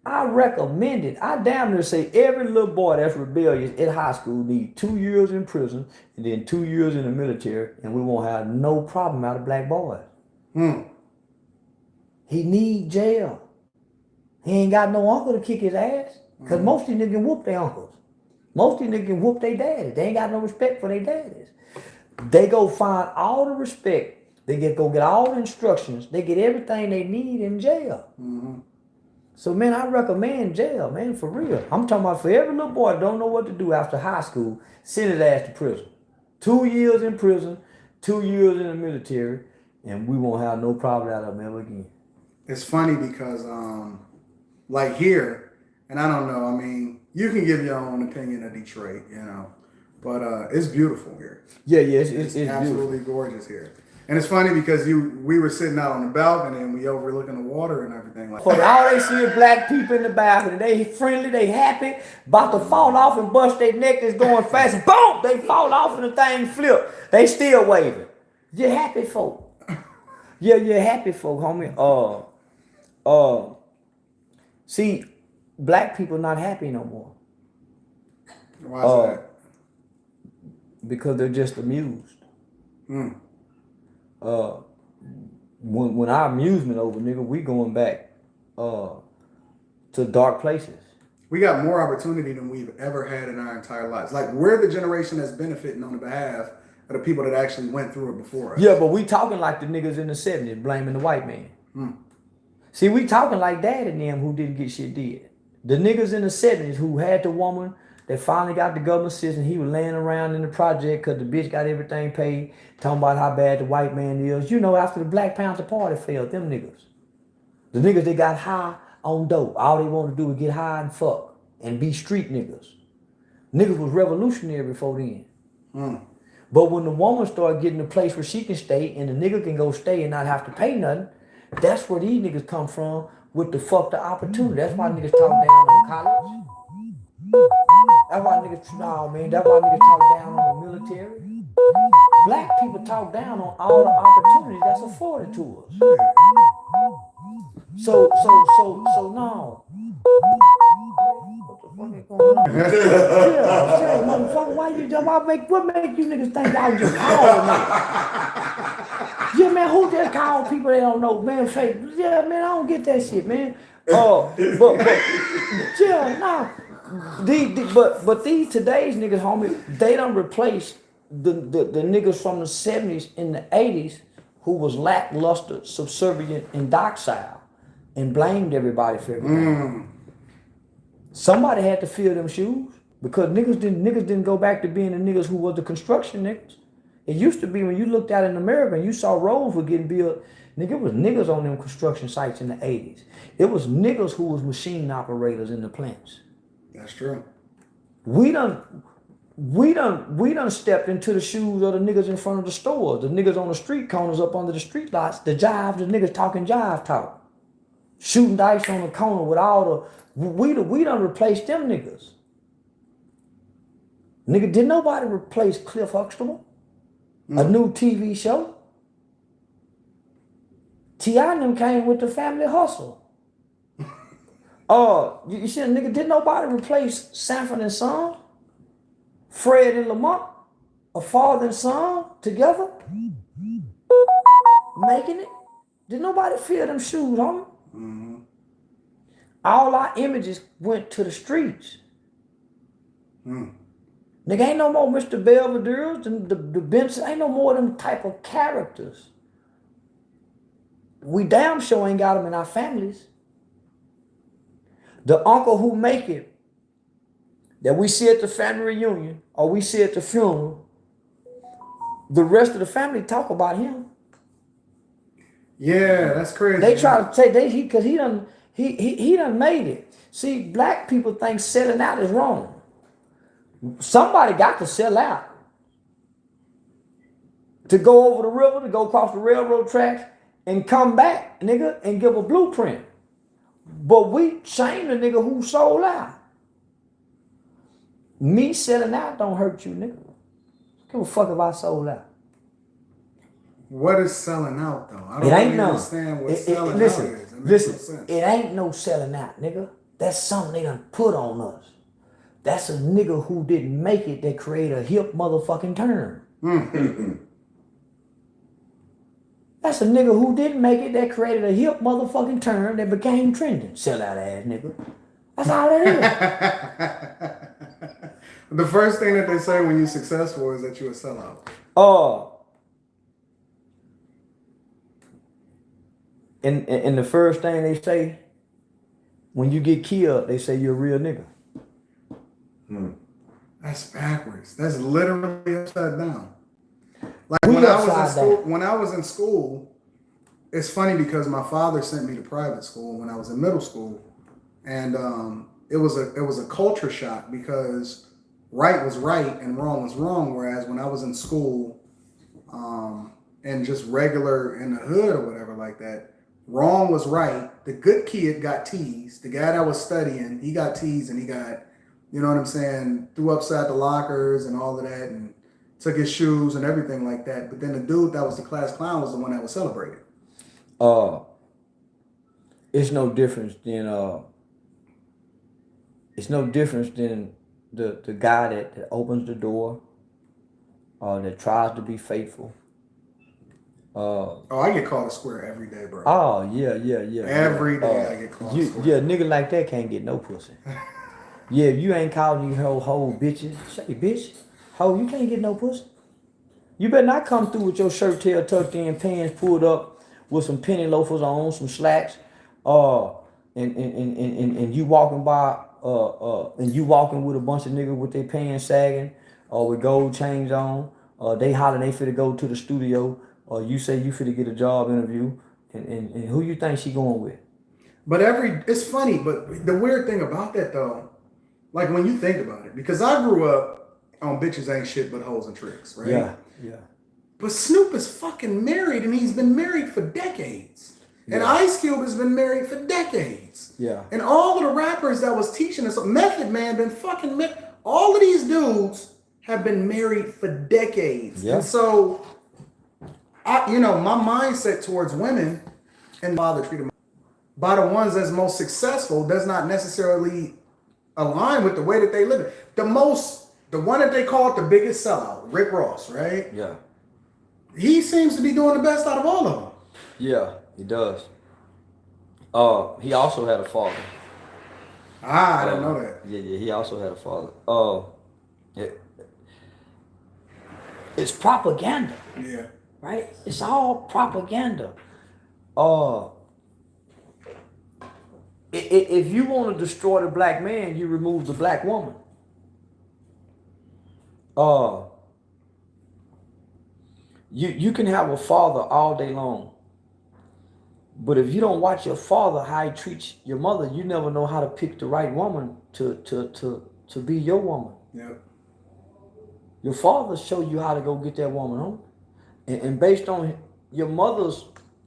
I recommend it. I damn near say every little boy that's rebellious in high school need 2 years in prison and then 2 years in the military, and we won't have no problem out of black boys. He need jail. He ain't got no uncle to kick his ass. Because most of these niggas can whoop their uncles. Most of these niggas can whoop their daddies. They ain't got no respect for their daddies. They go find all the respect. They go get all the instructions. They get everything they need in jail. Mm-hmm. So, man, I recommend jail, man, for real. I'm talking about for every little boy that don't know what to do after high school, send his ass to prison. 2 years in prison, 2 years in the military, and we won't have no problem out of them ever again. It's funny because, like here, and I don't know, I mean, you can give your own opinion of Detroit, you know, but it's beautiful here. Yeah, it's absolutely beautiful. Gorgeous here. And it's funny because we were sitting out on the balcony and we overlooking the water and everything like that. All they see is black people in the balcony. They friendly, they happy, about to fall off and bust their neck that's going fast. And boom, they fall off and the thing flip. They still waving. You're happy folk. Yeah, you're happy folk, homie. See, black people not happy no more. Why is that? Because they're just amused. When our amusement over, nigga, we going back to dark places. We got more opportunity than we've ever had in our entire lives. Like, we're the generation that's benefiting on the behalf of the people that actually went through it before us. Yeah, but we talking like the niggas in the 70s blaming the white man. See, we talking like Dad and them who didn't get shit did. The niggas in the 70s who had the woman that finally got the government assistance, he was laying around in the project because the bitch got everything paid, talking about how bad the white man is. You know, after the Black Panther Party failed, them niggas. The niggas that got high on dope, all they want to do is get high and fuck and be street niggas. Niggas was revolutionary before then. But when the woman started getting a place where she can stay and the nigga can go stay and not have to pay nothing, that's where these niggas come from with the fuck the opportunity. That's why niggas talk down on college. That's why niggas, nah, man, that's why niggas talk down on the military. Black people talk down on all the opportunities that's afforded to us. So no. What the fuck is going on? Yeah, motherfucker, what make you niggas think y'all just calling me? Yeah, man, who just call people they don't know? Man, fake. Yeah, man, I don't get that shit, man. But yeah, nah. But these today's niggas, homie, they done replaced the niggas from the 70s and the 80s who was lackluster, subservient, and docile, and blamed everybody for everything. Somebody had to fill them shoes because niggas didn't go back to being the niggas who was the construction niggas. It used to be when you looked out in America and you saw roads were getting built, nigga, it was niggas on them construction sites in the 80s. It was niggas who was machine operators in the plants. That's true. We done stepped into the shoes of the niggas in front of the stores, the niggas on the street corners up under the street lots, the niggas talking jive talk. Shooting dice on the corner with all the, we done replaced them niggas. Nigga, did nobody replace Cliff Huxtable? A new TV show? T.I. and them came with the Family Hustle. You see, nigga, did nobody replace Sanford and Son? Fred and Lamont? A father and son together? Making it? Did nobody fill them shoes, homie? Mm-hmm. All our images went to the streets. Nigga, ain't no more Mr. Belvedere's, the Benson, ain't no more of them type of characters. We damn sure ain't got them in our families. The uncle who make it, that we see at the family reunion, or we see at the funeral, the rest of the family talk about him. Yeah, that's crazy. They try to say because he done made it. See, black people think selling out is wrong. Somebody got to sell out. To go over the river, to go across the railroad tracks, and come back, nigga, and give a blueprint. But we shame the nigga who sold out. Me selling out don't hurt you, nigga. Give a fuck if I sold out. What is selling out, though? I don't really understand what selling out is. Listen, it ain't no selling out, nigga. That's something they done put on us. That's a nigga who didn't make it that created a hip motherfucking term. That's a nigga who didn't make it that created a hip motherfucking term that became trending. Sell out ass nigga. That's all that is. The first thing that they say when you're successful is that you're a sellout. And the first thing they say, when you get killed, they say you're a real nigga. That's backwards. That's literally upside down. Like when I was in school, it's funny because my father sent me to private school when I was in middle school, and it was a culture shock because right was right and wrong was wrong. Whereas when I was in school, and just regular in the hood or whatever like that, wrong was right. The good kid got teased. The guy that was studying, he got teased and he got, you know what I'm saying, threw upside the lockers and all of that and took his shoes and everything like that. But then the dude that was the class clown was the one that was celebrated. It's no difference than the guy that opens the door, that tries to be faithful. I get called a square every day, bro. Oh, yeah. Every day I get called a square. Yeah, nigga like that can't get no pussy. Yeah, if you ain't calling you whole bitches, say, bitch, ho, you can't get no pussy. You better not come through with your shirt tail tucked in, pants pulled up, with some penny loafers on, some slacks, and you walking by, and you walking with a bunch of niggas with their pants sagging, or with gold chains on, they hollering they finna go to the studio, or you say you finna get a job interview, and who you think she going with? But it's funny, but the weird thing about that though, like when you think about it, because I grew up on bitches ain't shit but hoes and tricks, right? Yeah. But Snoop is fucking married, and he's been married for decades. And Yeah. Ice Cube has been married for decades. Yeah. And all of the rappers that was teaching us, Method Man been fucking all of these dudes have been married for decades. Yeah. And so, my mindset towards women and father treat them by the ones that's most successful does not necessarily align with the way that they live it. The one that they call it the biggest sellout, Rick Ross, right? Yeah. He seems to be doing the best out of all of them. Yeah, he does. He also had a father. I didn't know that. Yeah, he also had a father. It's propaganda, Yeah. right? It's all propaganda. If you want to destroy the black man, you remove the black woman. You can have a father all day long, but if you don't watch your father how he treats your mother, you never know how to pick the right woman to be your woman. Yep. Your father showed you how to go get that woman home, and based on your mother's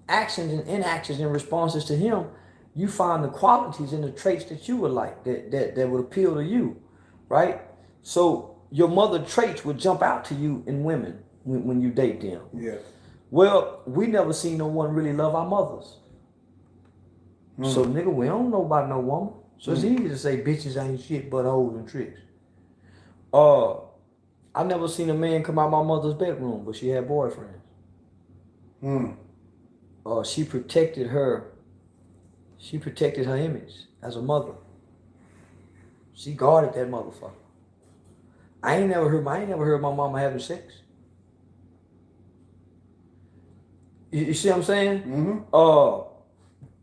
actions and inactions and responses to him, you find the qualities and the traits that you would like, that would appeal to you, right? So your mother traits would jump out to you in women when you date them. Yeah. Well, we never seen no one really love our mothers. So nigga, we don't know about no woman. So it's easy to say bitches ain't shit but hoes and tricks. I never seen a man come out my mother's bedroom, but she had boyfriends. She protected her image as a mother. She guarded that motherfucker. I ain't never heard my mama having sex. You see what I'm saying? Mm-hmm.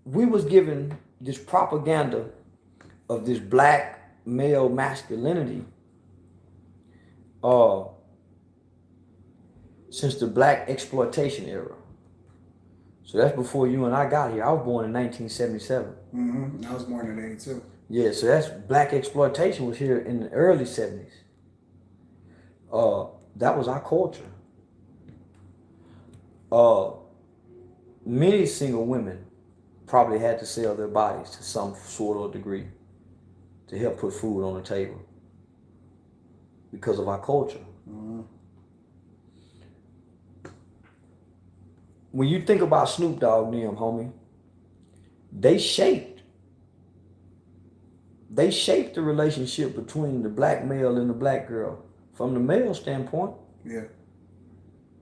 We was given this propaganda of this black male masculinity since the black exploitation era. So that's before you and I got here. I was born in 1977. I was born in 82. Yeah, so that's black exploitation was here in the early 70s. That was our culture. Many single women probably had to sell their bodies to some sort of degree to help put food on the table because of our culture. When you think about Snoop Dogg and them, homie, they shaped the relationship between the black male and the black girl. From the male standpoint, yeah,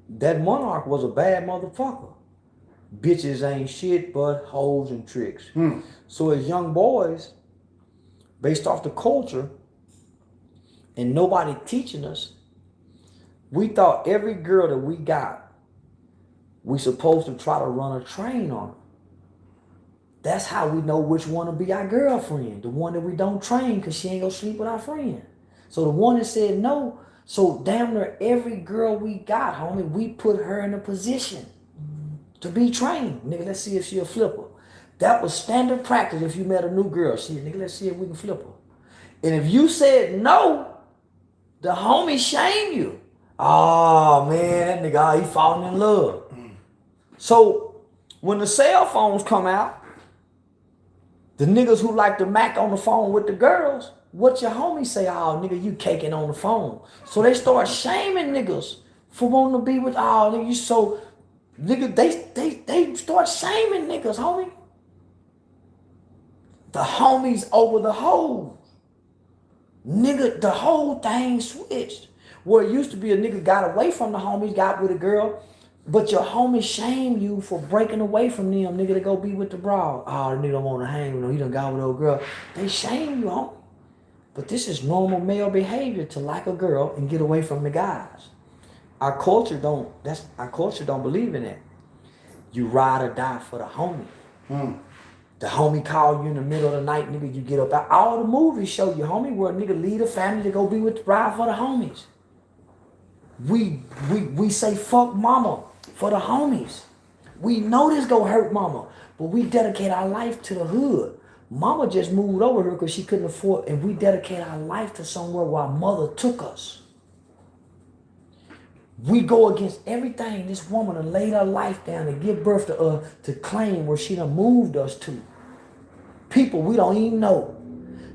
that monarch was a bad motherfucker. Bitches ain't shit but hoes and tricks. So as young boys, based off the culture and nobody teaching us, we thought every girl that we got, we supposed to try to run a train on her. That's how we know which one will be our girlfriend. The one that we don't train because she ain't gonna sleep with our friend. So the one that said no, so damn near every girl we got, homie, we put her in a position to be trained. Nigga, let's see if she a flipper. That was standard practice if you met a new girl. Shit, nigga, let's see if we can flip her. And if you said no, the homie shame you. Oh man, that nigga, he falling in love. So when the cell phones come out, the niggas who like to mac on the phone with the girls, what your homies say? Oh, nigga, you caking on the phone. So they start shaming niggas for wanting to be with, oh, nigga, you so, nigga, they start shaming niggas, homie. The homies over the hoes. Nigga, the whole thing switched. Where it used to be a nigga got away from the homies, got with a girl, but your homies shame you for breaking away from them, nigga, to go be with the broad. Oh, the nigga don't want to hang with him. He done got with old girl. They shame you, homie. But this is normal male behavior to like a girl and get away from the guys. Our culture don't believe in that. You ride or die for the homie. The homie call you in the middle of the night, nigga, you get up out. All the movies show you, homie, where a nigga lead a family to go be with the bride for the homies. We say fuck mama for the homies. We know this gonna hurt mama, but we dedicate our life to the hood. Mama just moved over here because she couldn't afford, and we dedicate our life to somewhere where our mother took us. We go against everything this woman done laid her life down to give birth to claim where she done moved us to. People we don't even know.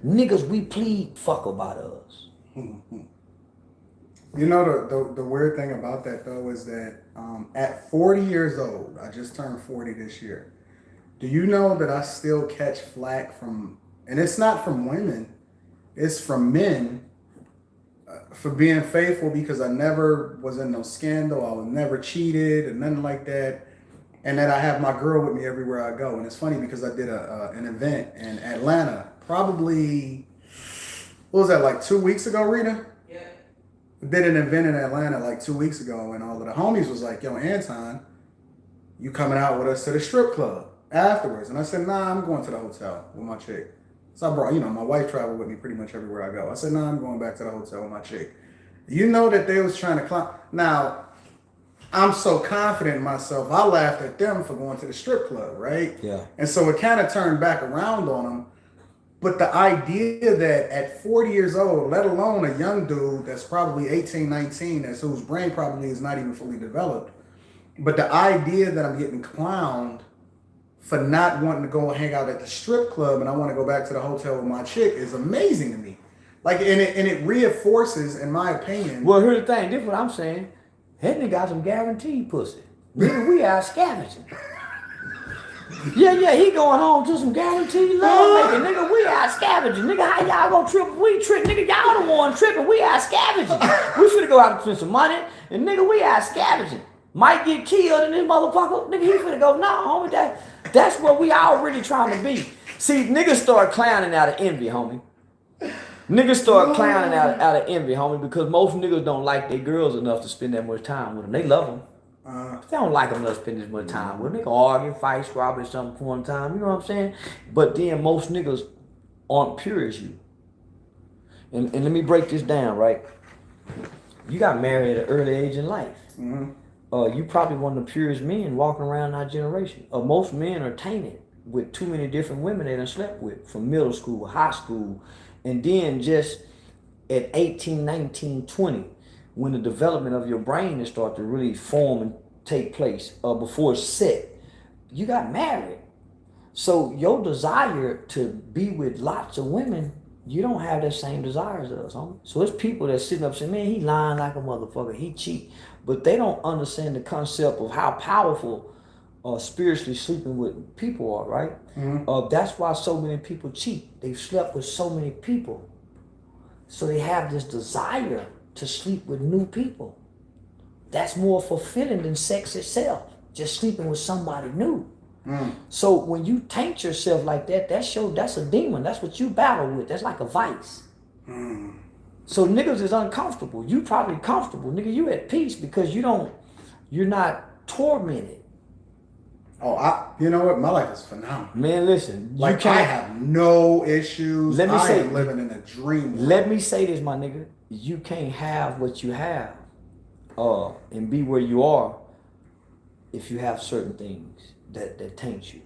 Niggas we plead fuck about us. You know the weird thing about that though is that at 40 years old, I just turned 40 this year. Do you know that I still catch flack from, and it's not from women, it's from men for being faithful because I never was in no scandal, I was never cheated and nothing like that, and that I have my girl with me everywhere I go. And it's funny because I did an event in Atlanta, probably, what was that, like 2 weeks ago, Rita? Yeah. Did an event in Atlanta like 2 weeks ago, and all of the homies was like, yo, Anton, you coming out with us to the strip club afterwards? And I said, nah, I'm going to the hotel with my chick. So I brought, my wife traveled with me pretty much everywhere I go. I said, nah, I'm going back to the hotel with my chick. You know that they was trying to climb. Now, I'm so confident in myself, I laughed at them for going to the strip club, right? Yeah. And so it kind of turned back around on them. But the idea that at 40 years old, let alone a young dude that's probably 18, 19, whose brain probably is not even fully developed, but the idea that I'm getting clowned for not wanting to go hang out at the strip club and I want to go back to the hotel with my chick is amazing to me. Like, and it reinforces, in my opinion. Well, here's the thing. This is what I'm saying. That nigga got some guaranteed pussy. Nigga, we out scavenging. Yeah, he going home to some guaranteed love making. Nigga, we out scavenging. Nigga, how y'all gonna trip? We trip. Nigga, y'all the one tripping. We out scavenging. We finna go out and spend some money. And nigga, we out scavenging. Might get killed in this motherfucker. Nigga, he finna go, nah, homie, that's what we already trying to be. See, niggas start clowning out of envy, homie. Niggas start clowning out of envy, homie, because most niggas don't like their girls enough to spend that much time with them. They love them. They don't like them enough to spend this much time with them. They can argue, fight, squabble, something for one time. You know what I'm saying? But then most niggas aren't pure as you. And let me break this down, right? You got married at an early age in life. Mm-hmm. You probably one of the purest men walking around our generation. Most men are tainted with too many different women they done slept with from middle school, high school, and then just at 18, 19, 20, when the development of your brain is start to really form and take place before it's set, you got married. So your desire to be with lots of women, you don't have that same desire as us, homie. So it's people that sitting up saying, man, he lying like a motherfucker, he cheat. But they don't understand the concept of how powerful spiritually sleeping with people are, right? Mm-hmm. That's why so many people cheat. They've slept with so many people. So they have this desire to sleep with new people. That's more fulfilling than sex itself, just sleeping with somebody new. So when you taint yourself like that, that's a demon. That's what you battle with. That's like a vice. So niggas is uncomfortable. You probably comfortable. Nigga, you at peace because you're not tormented. Oh, you know what? My life is phenomenal. Man, listen. Like, I have no issues. I am living in a dream world. Let me say this, my nigga. You can't have what you have and be where you are if you have certain things that taint you.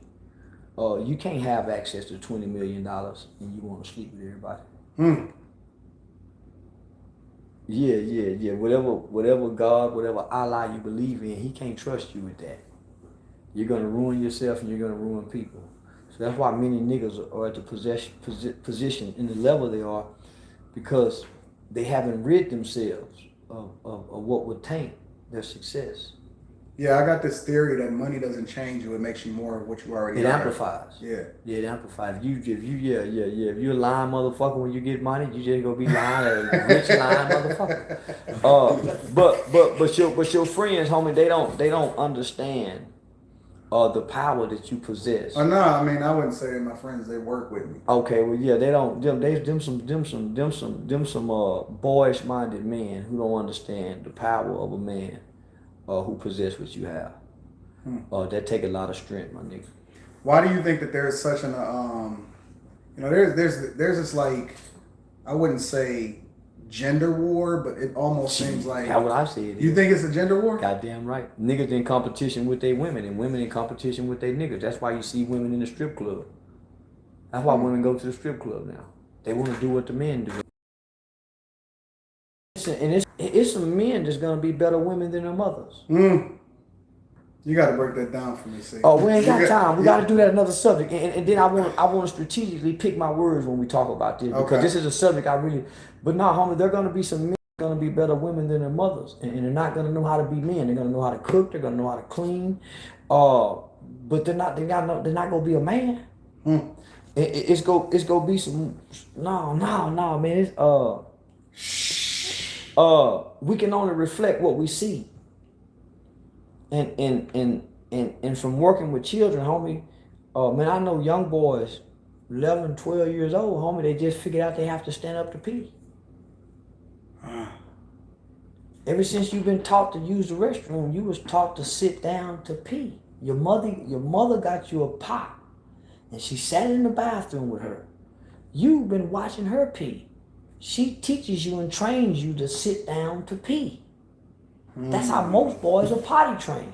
You can't have access to $20 million and you want to sleep with everybody. Yeah. Whatever God, whatever Allah you believe in, he can't trust you with that. You're going to ruin yourself and you're going to ruin people. So that's why many niggas are at the position in the level they are, because they haven't rid themselves of what would taint their success. Yeah, I got this theory that money doesn't change you; it makes you more of what you already are. It amplifies. Yeah, it amplifies. If you're a lying motherfucker when you get money, you just gonna be lying, a rich lying motherfucker. But your friends, homie, they don't understand the power that you possess. No, I mean, I wouldn't say my friends, they work with me. Okay, well, yeah, they don't. Them some boyish minded men who don't understand the power of a man who possess what you have. That take a lot of strength, my nigga. Why do you think that there's such an there's this, like, I wouldn't say gender war, but it almost seems like that's what I see. You think it's a gender war? Goddamn right. Niggas in competition with their women and women in competition with their niggas. That's why you see women in the strip club. That's why women go to the strip club now. They want to do what the men do. and it's some men that's gonna be better women than their mothers. You got to break that down for me, see. Oh, we ain't got time. We got to do that another subject, and then I want to strategically pick my words when we talk about this because this is a subject I really. But no, homie, there are gonna be some men gonna be better women than their mothers, and they're not gonna know how to be men. They're gonna know how to cook. They're gonna know how to clean, but they're not gonna be a man. It's gonna be some no man. We can only reflect what we see. And from working with children, homie, man, I know young boys, 11, 12 years old, homie, they just figured out they have to stand up to pee. Ever since you've been taught to use the restroom, you was taught to sit down to pee. Your mother got you a pot, and she sat in the bathroom with her. You've been watching her pee. She teaches you and trains you to sit down to pee. That's how most boys are potty trained.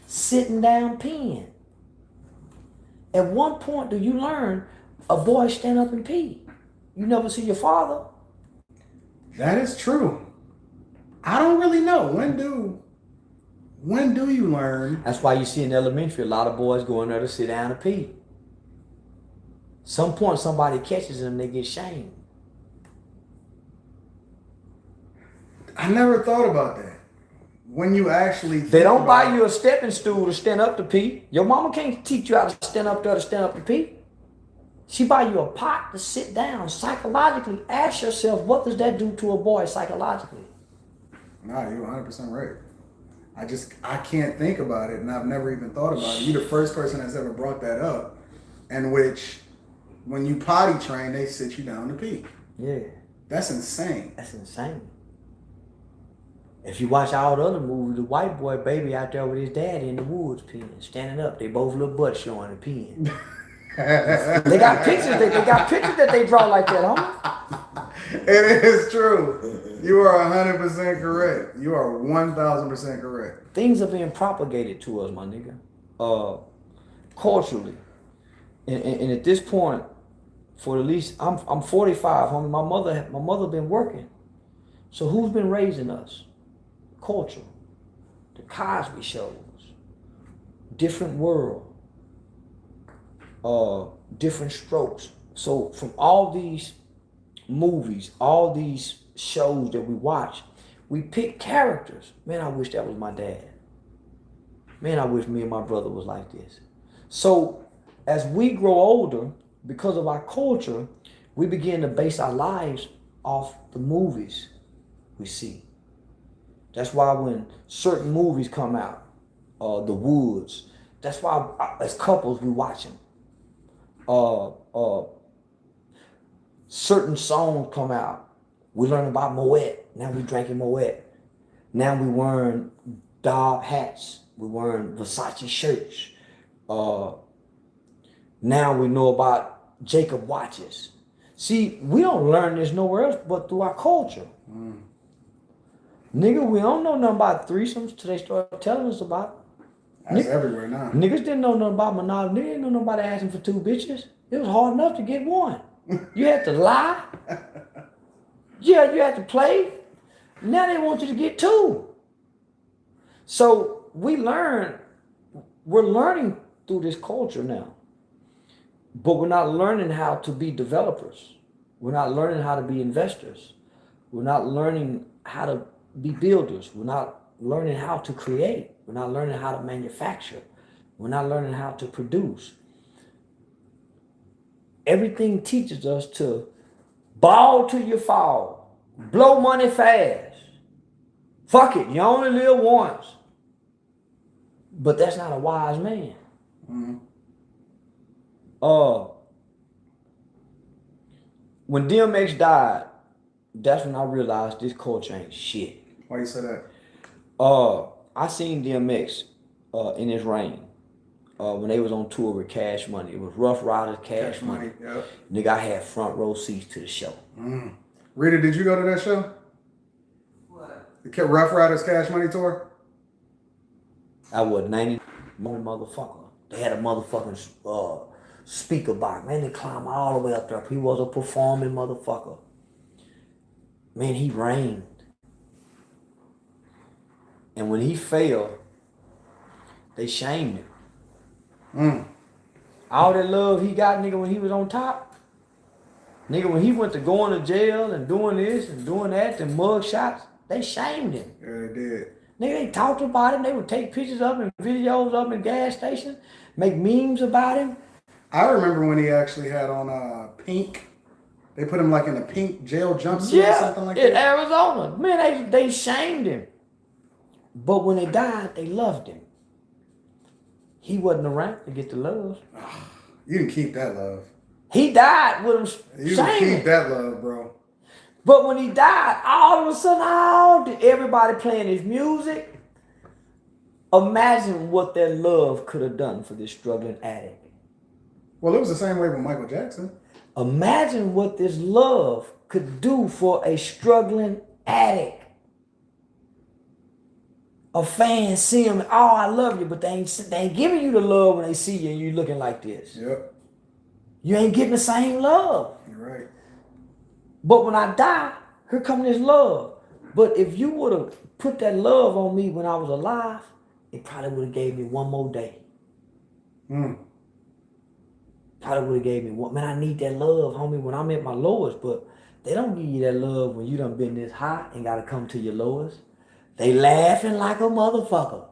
Sitting down peeing. At one point do you learn a boy stand up and pee? You never see your father? That is true. I don't really know. When do you learn? That's why you see in elementary a lot of boys going there to sit down and pee. Some point somebody catches them, they get shamed. I never thought about that. When you actually they don't buy you a stepping stool to stand up to pee. Your mama can't teach you how to stand up there to stand up to pee. She buy you a pot to sit down. Psychologically, ask yourself, what does that do to a boy psychologically? Nah, you're 100% right. I can't think about it, and I've never even thought about it. You're the first person that's ever brought that up, in which when you potty train, they sit you down to pee. Yeah. That's insane. That's insane. If you watch all the other movies, the white boy baby out there with his daddy in the woods peeing, standing up, they both little butts showing and peeing. They got pictures. They got pictures that they draw like that, huh? It is true. You are 100% correct. You are 1,000% correct. Things are being propagated to us, my nigga, culturally, and at this point, for at least I'm 45, homie. My mother been working. So who's been raising us? Culture, the Cosby shows, different world, different strokes. So from all these movies, all these shows that we watch, we pick characters. Man, I wish that was my dad. Man, I wish me and my brother was like this. So as we grow older, because of our culture, we begin to base our lives off the movies we see. That's why when certain movies come out, The Woods, that's why as couples we watch them. Certain songs come out. We learn about Moet. Now we drinking Moet. Now we wearing Dob hats. We wearing Versace shirts. Now we know about Jacob watches. See, we don't learn this nowhere else but through our culture. Nigga, we don't know nothing about threesomes till they start telling us about it. That's everywhere now. Niggas didn't know nothing about monogamy. Niggas didn't know nobody asking for 2 bitches. It was hard enough to get 1. You had to lie. Yeah, you had to play. Now they want you to get 2. So we're learning through this culture now. But we're not learning how to be developers. We're not learning how to be investors. We're not learning how to be builders. We're not learning how to create. We're not learning how to manufacture. We're not learning how to produce. Everything teaches us to ball till you fall. Blow money fast. Fuck it, you only live once. But that's not a wise man. When DMX died, that's when I realized this culture ain't shit. Why you say that? I seen DMX in his reign when they was on tour with Cash Money. It was Rough Riders, Cash Money. Yep. Nigga, I had front row seats to the show. Rita, did you go to that show? What? The Rough Riders Cash Money tour? I was 90 motherfucker. They had a motherfucking speaker box. Man, they climbed all the way up there. He was a performing motherfucker. Man, he reigned. And when he failed, they shamed him. Mm. All that love he got, nigga, when he was on top, nigga, when he went to going to jail and doing this and doing that and mug shots, they shamed him. Yeah, they did. Nigga, they talked about him. They would take pictures of him, videos of him in gas stations, make memes about him. I remember when he actually had on pink. They put him like in a pink jail jumpsuit or Yeah, something like in that. Arizona. Man, they shamed him. But when they died, they loved him. He wasn't around to get the love. You can keep that love. He died with him You can shaming. keep that love, bro. But when he died, all of a sudden, everybody playing his music. Imagine what that love could have done for this struggling addict. Well, it was the same way with Michael Jackson. Imagine what this love could do for a struggling addict. A fan see him, oh, I love you, but they ain't giving you the love when they see you and you looking like this. Yep. You ain't getting the same love. You're right. But when I die, here come this love. But if you would have put that love on me when I was alive, it probably would have gave me one more day. Probably would have gave me one. Man, I need that love, homie, when I'm at my lowest. But they don't give you that love when you done been this high and got to come to your lowest. They laughing like a motherfucker.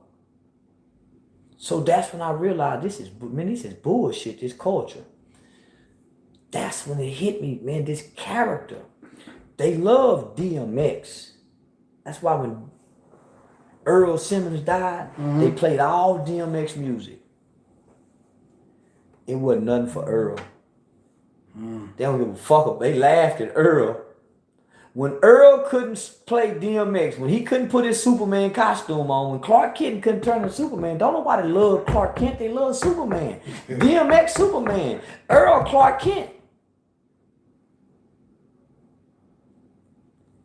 So that's when I realized this is bullshit, this culture. That's when it hit me, man, this character. They love DMX. That's why when Earl Simmons died, they played all DMX music. It wasn't nothing for Earl. They don't give a fuck. They laughed at Earl. When Earl couldn't play DMX, when he couldn't put his Superman costume on, when Clark Kent couldn't turn into Superman, don't nobody love Clark Kent, they love Superman. DMX Superman, Earl Clark Kent.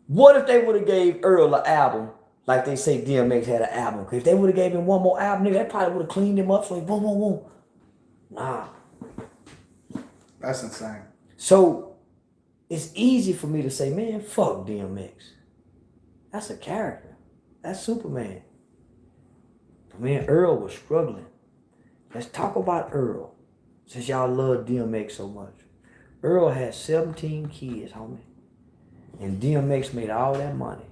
What if they would have gave Earl an album, like they say DMX had an album? If they would have gave him one more album, nigga, they probably would have cleaned him up so he boom, boom, boom. Nah. That's insane. So it's easy for me to say, man, fuck DMX. That's a character. That's Superman. But man, Earl was struggling. Let's talk about Earl, since y'all love DMX so much. Earl had 17 kids, homie. And DMX made all that money.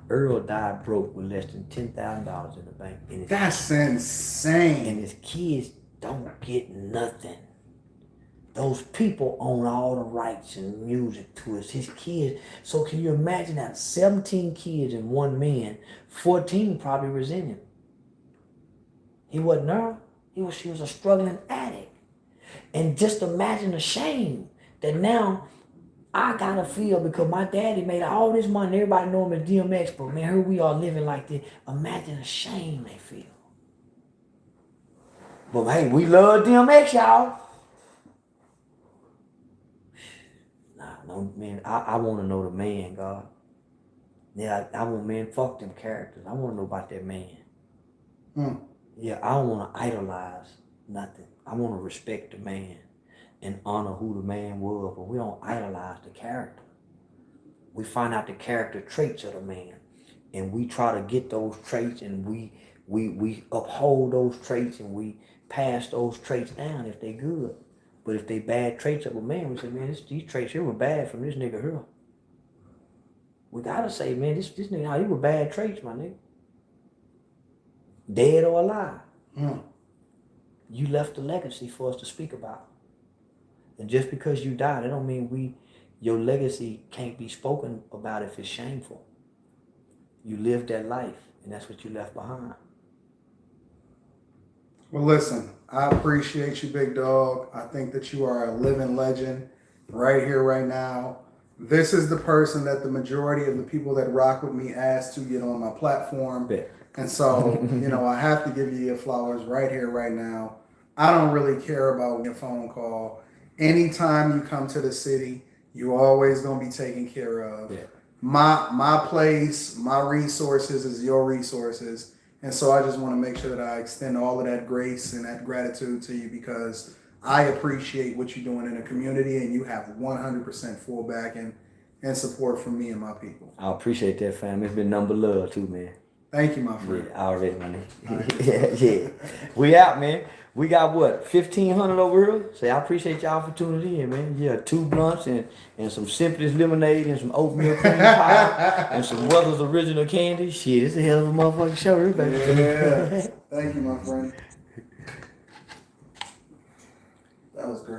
Earl died broke with less than $10,000 in the bank. That's insane. And his kids don't get nothing. Those people own all the rights and music to it. His kids. So can you imagine that? 17 kids and one man, 14 probably resent him. He wasn't there. He was a struggling addict. And just imagine the shame that now I gotta feel because my daddy made all this money. Everybody know him as DMX, but man, here we are living like this. Imagine the shame they feel. But hey, we love DMX, y'all. No, man, I want to know the man, God. Yeah, I want, man, fuck them characters. I want to know about that man. Yeah, I don't want to idolize nothing. I want to respect the man and honor who the man was, but we don't idolize the character. We find out the character traits of the man, and we try to get those traits, and we uphold those traits, and we pass those traits down if they good. But if they bad traits of a man, we say, man, these traits here were bad from this nigga here. We gotta say, man, this nigga, he were bad traits, my nigga. Dead or alive. You left a legacy for us to speak about. And just because you died, that don't mean your legacy can't be spoken about if it's shameful. You lived that life, and that's what you left behind. Well, listen, I appreciate you, big dog. I think that you are a living legend right here, right now. This is the person that the majority of the people that rock with me asked to get on my platform. Yeah. And so, I have to give you your flowers right here, right now. I don't really care about your phone call. Anytime you come to the city, you're always going to be taken care of. Yeah. My place, my resources is your resources. And so I just want to make sure that I extend all of that grace and that gratitude to you because I appreciate what you're doing in the community and you have 100% full backing and support from me and my people. I appreciate that, fam. It's been number love too, man. Thank you, my friend. Yeah, already, man. Yeah. We out, man. We got what, 1,500 over here? Say, I appreciate y'all for tuning in, man. Yeah, 2 blunts and some Simplest lemonade and some oatmeal cream pie and some Weathers original candy. Shit, it's a hell of a motherfucking show, baby. Yeah. Thank you, my friend. That was great.